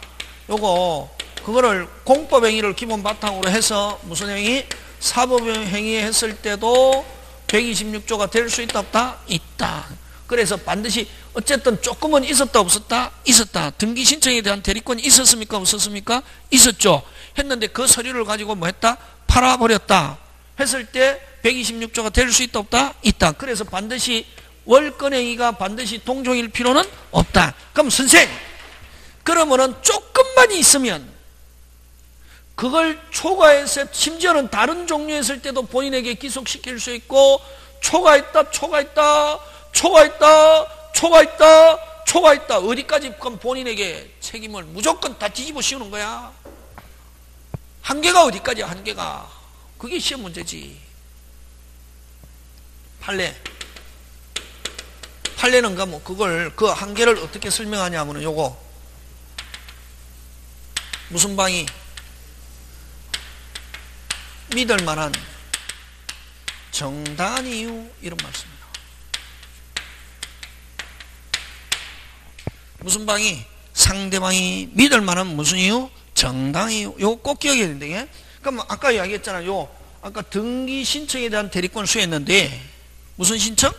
Speaker 1: 요거 그거를 공법행위를 기본 바탕으로 해서 무슨 행위? 사법행위 했을 때도 126조가 될 수 있다 없다? 있다. 그래서 반드시 어쨌든 조금은 있었다 없었다? 있었다. 등기 신청에 대한 대리권이 있었습니까? 없었습니까? 있었죠. 했는데 그 서류를 가지고 뭐 했다? 팔아버렸다. 했을 때 126조가 될 수 있다 없다? 있다. 그래서 반드시 월권행위가 반드시 동종일 필요는 없다. 그럼 선생, 그러면은 조금만 있으면 그걸 초과해서 심지어는 다른 종류 했을 때도 본인에게 기속시킬 수 있고 초과했다 어디까지 그럼 본인에게 책임을 무조건 다 뒤집어 씌우는 거야. 한계가 어디까지야? 한계가. 그게 시험 문제지. 판례는 뭐 그걸 그 한계를 어떻게 설명하냐면은 요거 무슨 방이 믿을 만한 정당한 이유 이런 말씀입니다. 무슨 방이? 상대방이 믿을 만한 무슨 이유? 정당한 이유. 요거 꼭 기억해야 된다. 그럼 아까 이야기했잖아요. 아까 등기 신청에 대한 대리권 수여했는데 무슨 신청?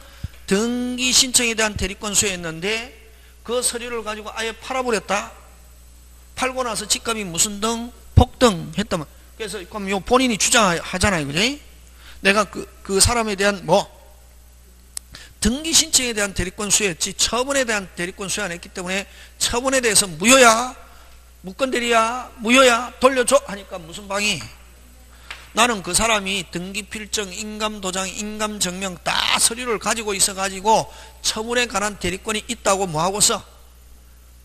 Speaker 1: 등기 신청에 대한 대리권 수여했는데 그 서류를 가지고 아예 팔아버렸다. 팔고 나서 집값이 무슨 등? 폭등 했다면. 그래서 그럼 요 본인이 주장하잖아요. 그지? 내가 그 사람에 대한 등기 신청에 대한 대리권 수여했지 처분에 대한 대리권 수여 안 했기 때문에 처분에 대해서 무효야, 무건대리야, 무효야, 돌려줘 하니까 무슨 방이? 나는 그 사람이 등기필정, 인감도장, 인감증명 다 서류를 가지고 있어가지고 처분에 관한 대리권이 있다고 뭐하고서?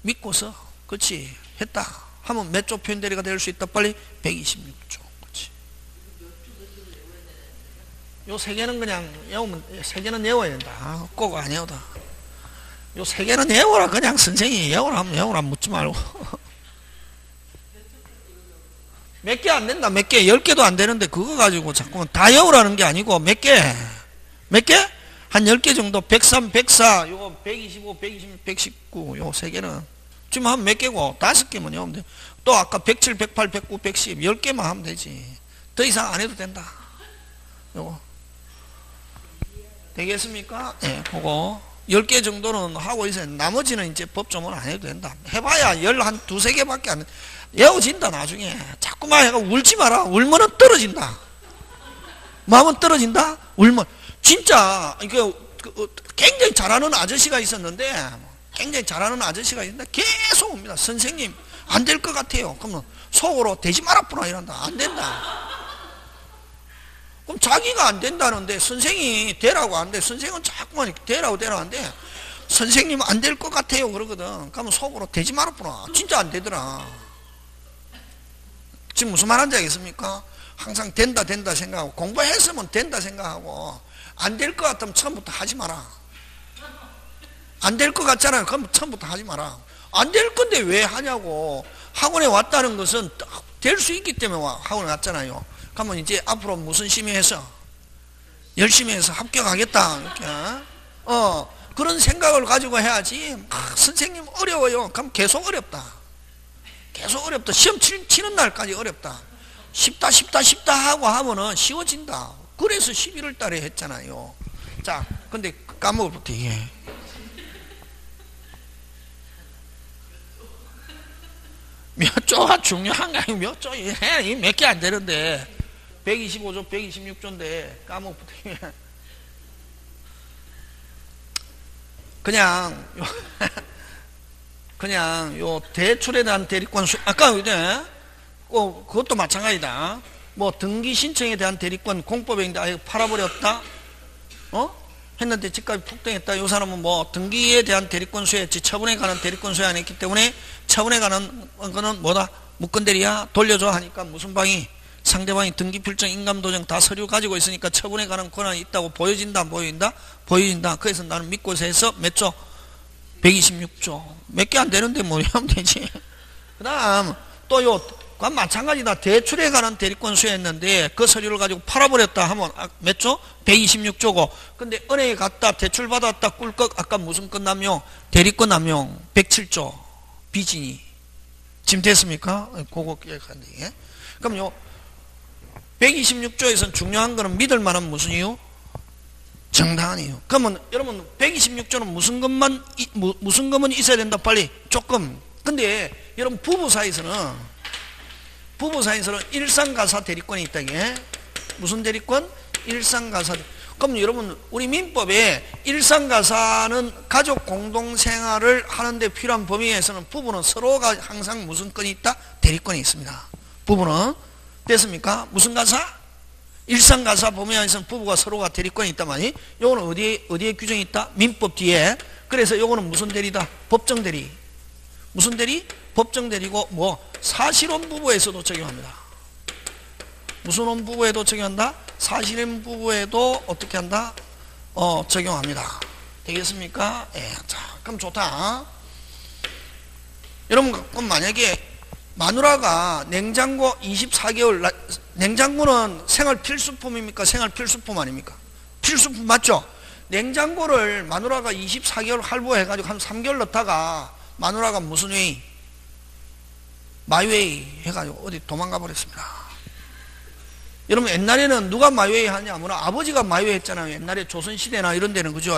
Speaker 1: 믿고서 그렇지 했다 하면 몇 조 표현대리가 될 수 있다? 빨리 126조. 그렇지. 요 세 개는 그냥 외우면, 세 개는 외워야 된다. 꼭 안 외우다. 요 세 개는 외워라. 그냥 선생님이 외우라 하면 외우라 묻지 말고. 몇 개 안 된다. 몇 개, 10개도 안 되는데 그거 가지고 자꾸만 다 외우라는 게 아니고 몇 개? 몇 개? 한 10개 정도. 103, 104, 요거 125, 126, 119, 요 세 개는 지금 하면 몇 개고? 5개만 외우면 돼. 또 아까 107, 108, 109, 110, 10개만 하면 되지. 더 이상 안 해도 된다. 요거. 되겠습니까? 예, 그거. 10개 정도는 하고 있어요. 나머지는 이제 법조문 안 해도 된다. 해봐야 한 두세 개밖에 안 돼. 외워진다, 나중에. 자꾸만 해가 울지 마라. 울면은 떨어진다. 마음은 떨어진다? 울면. 진짜, 굉장히 잘하는 아저씨가 있었는데, 계속 옵니다. 선생님, 안 될 것 같아요. 그러면 속으로 되지 말았구나 이런다. 안 된다. 그럼 자기가 안 된다는데 선생이 되라고 하는데 선생은 자꾸만 되라고 하는데 선생님 안 될 것 같아요 그러거든. 그러면 속으로 되지 말았구나. 진짜 안 되더라. 지금 무슨 말인지 알겠습니까? 항상 된다 생각하고 공부했으면 된다 생각하고 안 될 것 같으면 처음부터 하지 마라. 안 될 것 같잖아요. 그럼 처음부터 하지 마라. 안 될 건데 왜 하냐고. 학원에 왔다는 것은 될 수 있기 때문에 학원에 왔잖아요. 그러면 이제 앞으로 무슨 심의해서 열심히 해서 합격하겠다 이렇게 그런 생각을 가지고 해야지. 선생님 어려워요. 그럼 계속 어렵다. 시험 치는 날까지 어렵다. 쉽다 하고 하면은 쉬워진다. 그래서 11월 달에 했잖아요. 자, 근데 까먹었부터 이게 몇 조가 중요한가? 몇 조 해? 몇 개 안 되는데 125조, 126조인데 까먹부터 그냥 요 대출에 대한 대리권 아까 그것도 마찬가지다. 뭐 등기 신청에 대한 대리권 공법인데 아예 팔아버렸다. 했는데 집값이 폭등했다. 요 사람은 뭐 등기에 대한 대리권 수여했지 처분에 관한 대리권 수여 안 했기 때문에 처분에 관한 거는 뭐다? 무건대리야 돌려줘 하니까 무슨 방이? 상대방이 등기필정 인감도장 다 서류 가지고 있으니까 처분에 관한 권한이 있다고 보여진다 안 보여진다? 보여진다. 그래서 나는 믿고서 해서 몇 조? 126조. 몇 개 안 되는데 뭐 하면 되지. 그 다음 또 그건 마찬가지다. 대출에 관한 대리권 수여했는데 그 서류를 가지고 팔아버렸다 하면 몇 조? 126조고. 근데 은행에 갔다 대출받았다 꿀꺽 아까 무슨 건 남용? 대리권 남용 107조. 비진이. 지금 됐습니까? 그거 기억하는데. 그럼 126조에서는 중요한 거는 믿을 만한 무슨 이유? 정당한 이유. 그러면 여러분 126조는 무슨 것만 있어야 된다 빨리 조금. 근데 여러분 부부 사이에서는 일상가사 대리권이 있다 이게. 무슨 대리권? 일상가사. 그럼 여러분 우리 민법에 일상가사는 가족 공동생활을 하는데 필요한 범위에서는 부부는 서로가 항상 무슨 건이 있다? 대리권이 있습니다. 부부는 됐습니까? 무슨 가사? 일상가사 범위 안에서는 부부가 서로가 대리권이 있단 말이에요. 요거는 어디에 규정이 있다? 민법 뒤에. 그래서 요거는 무슨 대리다? 법정대리. 무슨 대리? 법정대리고 뭐 사실혼 부부에서도 적용합니다. 무슨 혼 부부에도 적용한다? 사실혼 부부에도 어떻게 한다? 적용합니다. 되겠습니까? 예. 자, 그럼 좋다. 여러분 그럼 만약에 마누라가 냉장고 24개월, 냉장고는 생활 필수품입니까? 생활 필수품 아닙니까? 필수품 맞죠? 냉장고를 마누라가 24개월 할부해가지고 한 3개월 넣다가 마누라가 무슨 회의? 마이웨이 해가지고 어디 도망가 버렸습니다. 여러분 옛날에는 누가 마이웨이 하냐면 아버지가 마이웨이 했잖아요. 옛날에 조선시대나 이런 데는 그죠?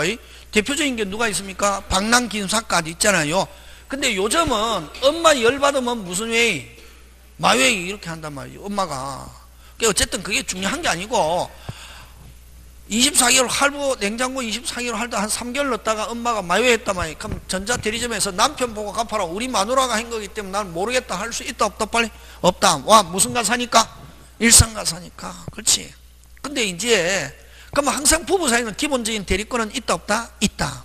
Speaker 1: 대표적인 게 누가 있습니까? 방랑김사까지 있잖아요. 근데 요즘은 엄마 열받으면 무슨 회의? 마회의 이렇게 한단 말이에요. 엄마가. 어쨌든 그게 중요한 게 아니고 24개월 할부 냉장고 24개월 할다 한 3개월 넣었다가 엄마가 마요했단 말이야. 그럼 전자대리점에서 남편 보고 갚아라. 우리 마누라가 한 거기 때문에 난 모르겠다. 할 수 있다 없다 빨리? 없다. 와 무슨 가사니까? 일상가사니까. 그렇지. 근데 이제 그러면 항상 부부 사이는 기본적인 대리권은 있다 없다? 있다.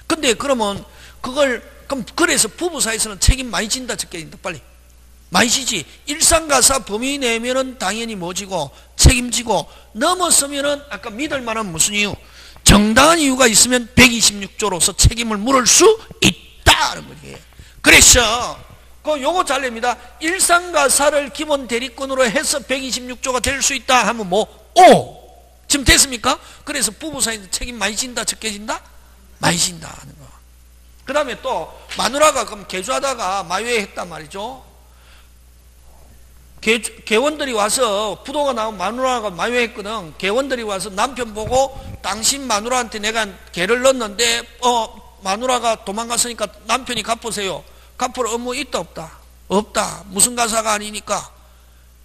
Speaker 1: 근데 그러면 그걸 그럼 그래서 부부 사이에서는 책임 많이 진다 적게 진다 빨리? 많이 지지. 일상가사 범위 내면은 당연히 뭐지고 책임지고 넘어서면은 아까 믿을 만한 무슨 이유? 정당한 이유가 있으면 126조로서 책임을 물을 수 있다는 거지. 그래서 요거 잘 냅니다. 일상가사를 기본 대리권으로 해서 126조가 될 수 있다 하면 뭐? 오! 지금 됐습니까? 그래서 부부 사이에서 책임 많이 진다 적게 진다? 많이 진다 하는 거. 그 다음에 또 마누라가 그럼 개주하다가 마유했단 말이죠. 개원들이 와서 부도가 나온 마누라가 마유했거든. 개원들이 와서 남편 보고 당신 마누라한테 내가 개를 넣었는데 마누라가 도망갔으니까 남편이 갚으세요. 갚을 의무 있다 없다? 없다. 무슨 가사가 아니니까?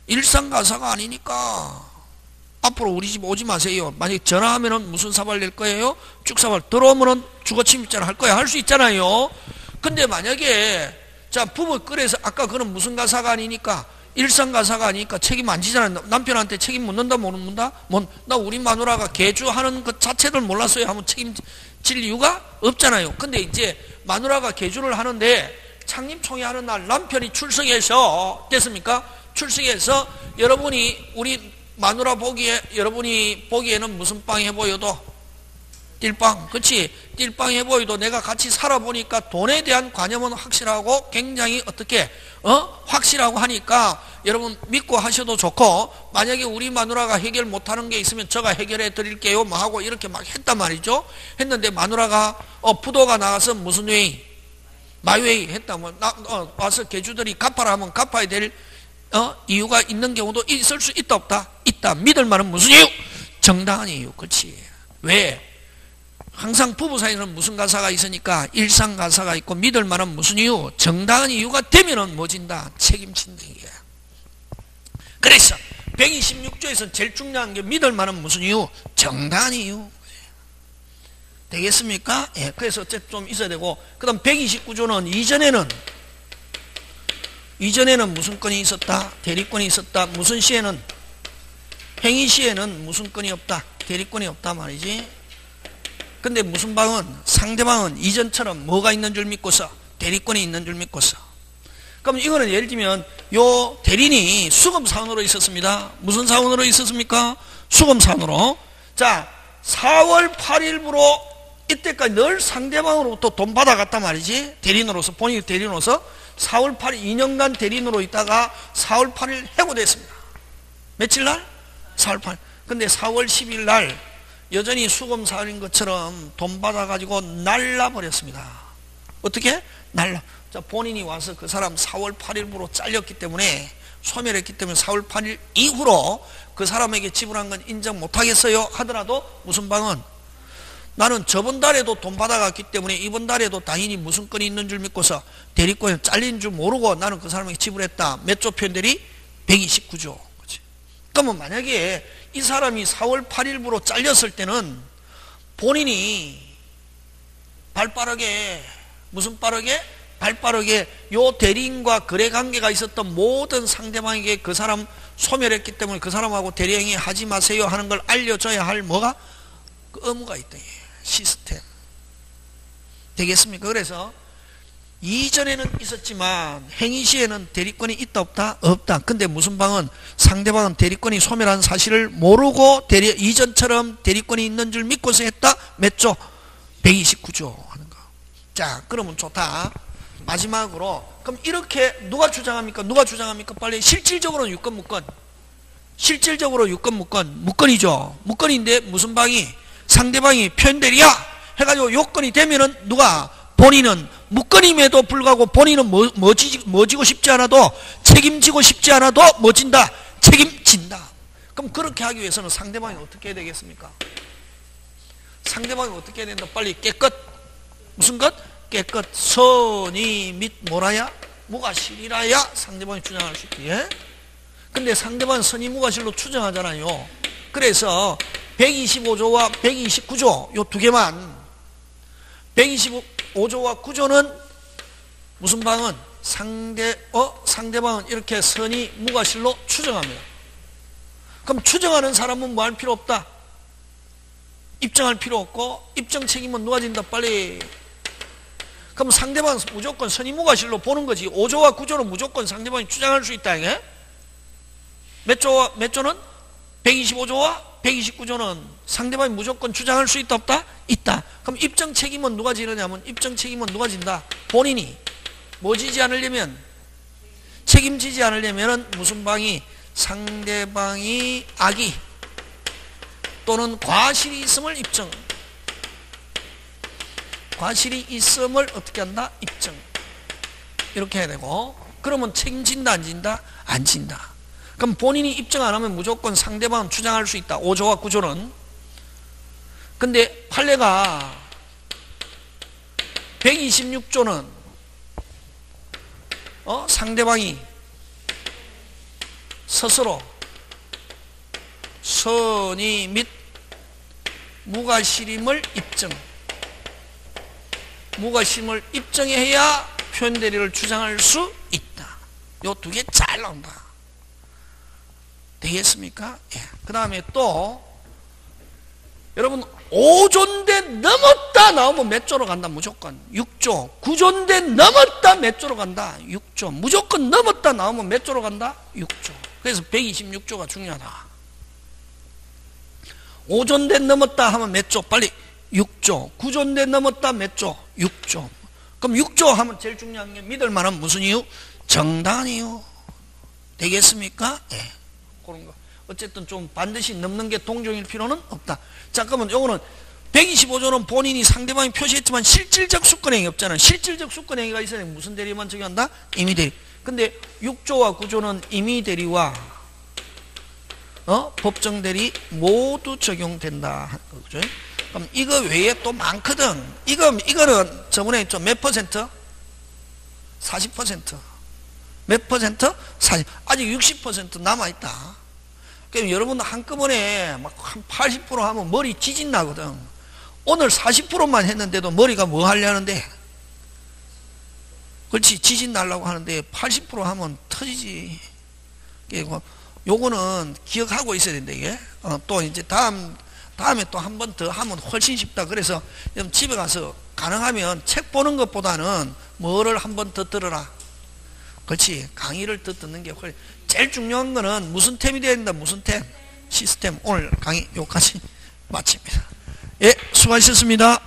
Speaker 1: 일상가사가 아니니까 앞으로 우리 집 오지 마세요. 만약에 전화하면은 무슨 사발 낼 거예요? 쭉사발. 들어오면은 주거침입자를 할 거야. 할 수 있잖아요. 근데 만약에 자 부부 끓여서 아까 그런 무슨 가사가 아니니까 일상가사가 아니니까 책임 안 지잖아요. 남편한테 책임 묻는다 못 묻는다? 나 우리 마누라가 개주하는 것 자체를 몰랐어요 하면 책임질 이유가 없잖아요. 근데 이제 마누라가 개주를 하는데 창립총회 하는 날 남편이 출석해서 됐습니까? 출석해서 여러분이 우리 마누라 여러분이 보기에는 무슨 빵 해보여도 띨빵, 그치? 띨빵 해보여도 내가 같이 살아보니까 돈에 대한 관념은 확실하고 굉장히 어떻게 확실하고 하니까 여러분 믿고 하셔도 좋고 만약에 우리 마누라가 해결 못하는 게 있으면 제가 해결해 드릴게요 뭐 하고 이렇게 막 했단 말이죠. 했는데 마누라가 부도가 나가서 무슨 회의? 마회의 했다. 와서 개주들이 갚아라 하면 갚아야 될 이유가 있는 경우도 있을 수 있다 없다? 있다. 믿을 만한 무슨 이유? 정당한 이유. 그렇지. 왜? 항상 부부 사이에는 무슨 가사가 있으니까 일상 가사가 있고 믿을 만한 무슨 이유? 정당한 이유가 되면은 뭐 진다? 책임진다 이게. 그래서 126조에서 제일 중요한 게 믿을 만한 무슨 이유? 정당한 이유. 되겠습니까? 예, 그래서 어쨌든 좀 있어야 되고 그 다음 129조는 이전에는 무슨 건이 있었다? 대리권이 있었다. 무슨 시에는? 행위 시에는 무슨 건이 없다? 대리권이 없다 말이지. 근데 무슨 방은? 상대방은 이전처럼 뭐가 있는 줄 믿고서? 대리권이 있는 줄 믿고서. 그럼 이거는 예를 들면 요 대리인이 수검사원으로 있었습니다. 무슨 사원으로 있었습니까? 수검사원으로. 자 4월 8일부로 이때까지 늘 상대방으로부터 돈 받아갔단 말이지. 대리인으로서 본인이 대리인으로서 4월 8일 2년간 대리인으로 있다가 4월 8일 해고됐습니다. 며칠 날? 4월 8일. 근데 4월 10일 날 여전히 수검사원인 것처럼 돈 받아가지고 날라버렸습니다. 어떻게? 자, 본인이 와서 그 사람 4월 8일부로 잘렸기 때문에 소멸했기 때문에 4월 8일 이후로 그 사람에게 지불한 건 인정 못하겠어요 하더라도 무슨 방은? 나는 저번 달에도 돈 받아갔기 때문에 이번 달에도 당연히 무슨 건이 있는 줄 믿고서 대리권에 잘린 줄 모르고 나는 그 사람에게 지불했다. 몇 조 표현들이? 129조. 그치? 그러면 만약에 이 사람이 4월 8일부로 잘렸을 때는 본인이 발빠르게 무슨 빠르게? 발빠르게 요 대리인과 거래관계가 있었던 모든 상대방에게 그 사람 소멸했기 때문에 그 사람하고 대리행위 하지 마세요 하는 걸 알려줘야 할 뭐가? 그 의무가 있다. 시스템. 되겠습니까? 그래서 이전에는 있었지만 행위 시에는 대리권이 있다 없다? 없다. 근데 무슨 방은? 상대방은 대리권이 소멸한 사실을 모르고 이전처럼 대리권이 있는 줄 믿고서 했다? 몇 조? 129조 하는 거. 자 그러면 좋다. 마지막으로 그럼 이렇게 누가 주장합니까? 누가 주장합니까? 빨리. 실질적으로는 유권 무권. 실질적으로 유권 무권. 무권이죠. 무권인데 무슨 방이? 상대방이 표현대리야 해가지고 요건이 되면은 누가? 본인은 무권임에도 불구하고 본인은 뭐 지고 싶지 않아도 책임지고 싶지 않아도 뭐 진다? 책임진다. 그럼 그렇게 하기 위해서는 상대방이 어떻게 해야 되겠습니까? 상대방이 어떻게 해야 된다? 빨리 깨끗. 무슨 것? 깨끗. 선의 및 뭐라야? 무과실이라야 상대방이 주장할 수 있게. 예? 근데 상대방은 선의 무과실로 추정하잖아요. 그래서 125조와 129조 요 두 개만 125조와 9조는 무슨 방은 상대방은 이렇게 선의 무과실로 추정합니다. 그럼 추정하는 사람은 뭐 할 필요 없다? 입증할 필요 없고 입증 책임은 누가 진다? 빨리. 그럼 상대방은 무조건 선의 무과실로 보는 거지. 5조와 9조는 무조건 상대방이 주장할 수 있다. 이게? 몇 조는? 125조와 129조는 상대방이 무조건 주장할 수 있다 없다? 있다. 그럼 입증 책임은 누가 지느냐면 입증 책임은 누가 진다? 본인이. 뭐 지지 않으려면? 책임지지 않으려면 무슨 방이? 상대방이 악의 또는 과실이 있음을 입증. 과실이 있음을 어떻게 한다? 입증. 이렇게 해야 되고, 그러면 책임진다 안 진다? 안 진다. 그럼 본인이 입증 안 하면 무조건 상대방은 주장할 수 있다. 5조와 9조는. 근데 판례가 126조는 상대방이 스스로 선의 및 무과실임을 입증. 무과실임을 입증해야 표현대리를 주장할 수 있다. 요 두 개 잘 나온다. 되겠습니까? 예. 그 다음에 또 여러분 5조인데 넘었다 나오면 몇 조로 간다? 무조건 6조. 9조인데 넘었다 몇 조로 간다? 6조. 무조건 넘었다 나오면 몇 조로 간다? 6조. 그래서 126조가 중요하다. 5조인데 넘었다 하면 몇 조? 빨리 6조. 9조인데 넘었다 몇 조? 6조. 그럼 6조 하면 제일 중요한 게 믿을 만한 무슨 이유? 정당한 이유. 되겠습니까? 예. 그런 거. 어쨌든 좀 반드시 넘는 게 동종일 필요는 없다. 자, 그러면 요거는 125조는 본인이 상대방이 표시했지만 실질적 수권행위 없잖아요. 실질적 수권행위가 있어야 무슨 대리만 적용한다? 임의대리. 근데 6조와 9조는 임의대리와 법정대리 모두 적용된다. 그죠? 그럼 이거 외에 또 많거든. 이거는 저번에 좀 몇 퍼센트? 40%. 몇 퍼센트? 40. 아직 60% 남아있다. 그럼 여러분 한꺼번에 막 한 80% 하면 머리 지진 나거든. 오늘 40%만 했는데도 머리가 뭐 하려는데? 그렇지, 지진 나려고 하는데 80% 하면 터지지. 그리고 요거는 기억하고 있어야 된다, 이게. 또 이제 다음에 또 한 번 더 하면 훨씬 쉽다. 그래서 집에 가서 가능하면 책 보는 것보다는 뭐를 한 번 더 들어라. 그렇지. 강의를 더 듣는 게 훨씬. 제일 중요한 거는 무슨 템이 되어야 된다. 무슨 템? 시스템. 오늘 강의 여기까지 마칩니다. 예, 수고하셨습니다.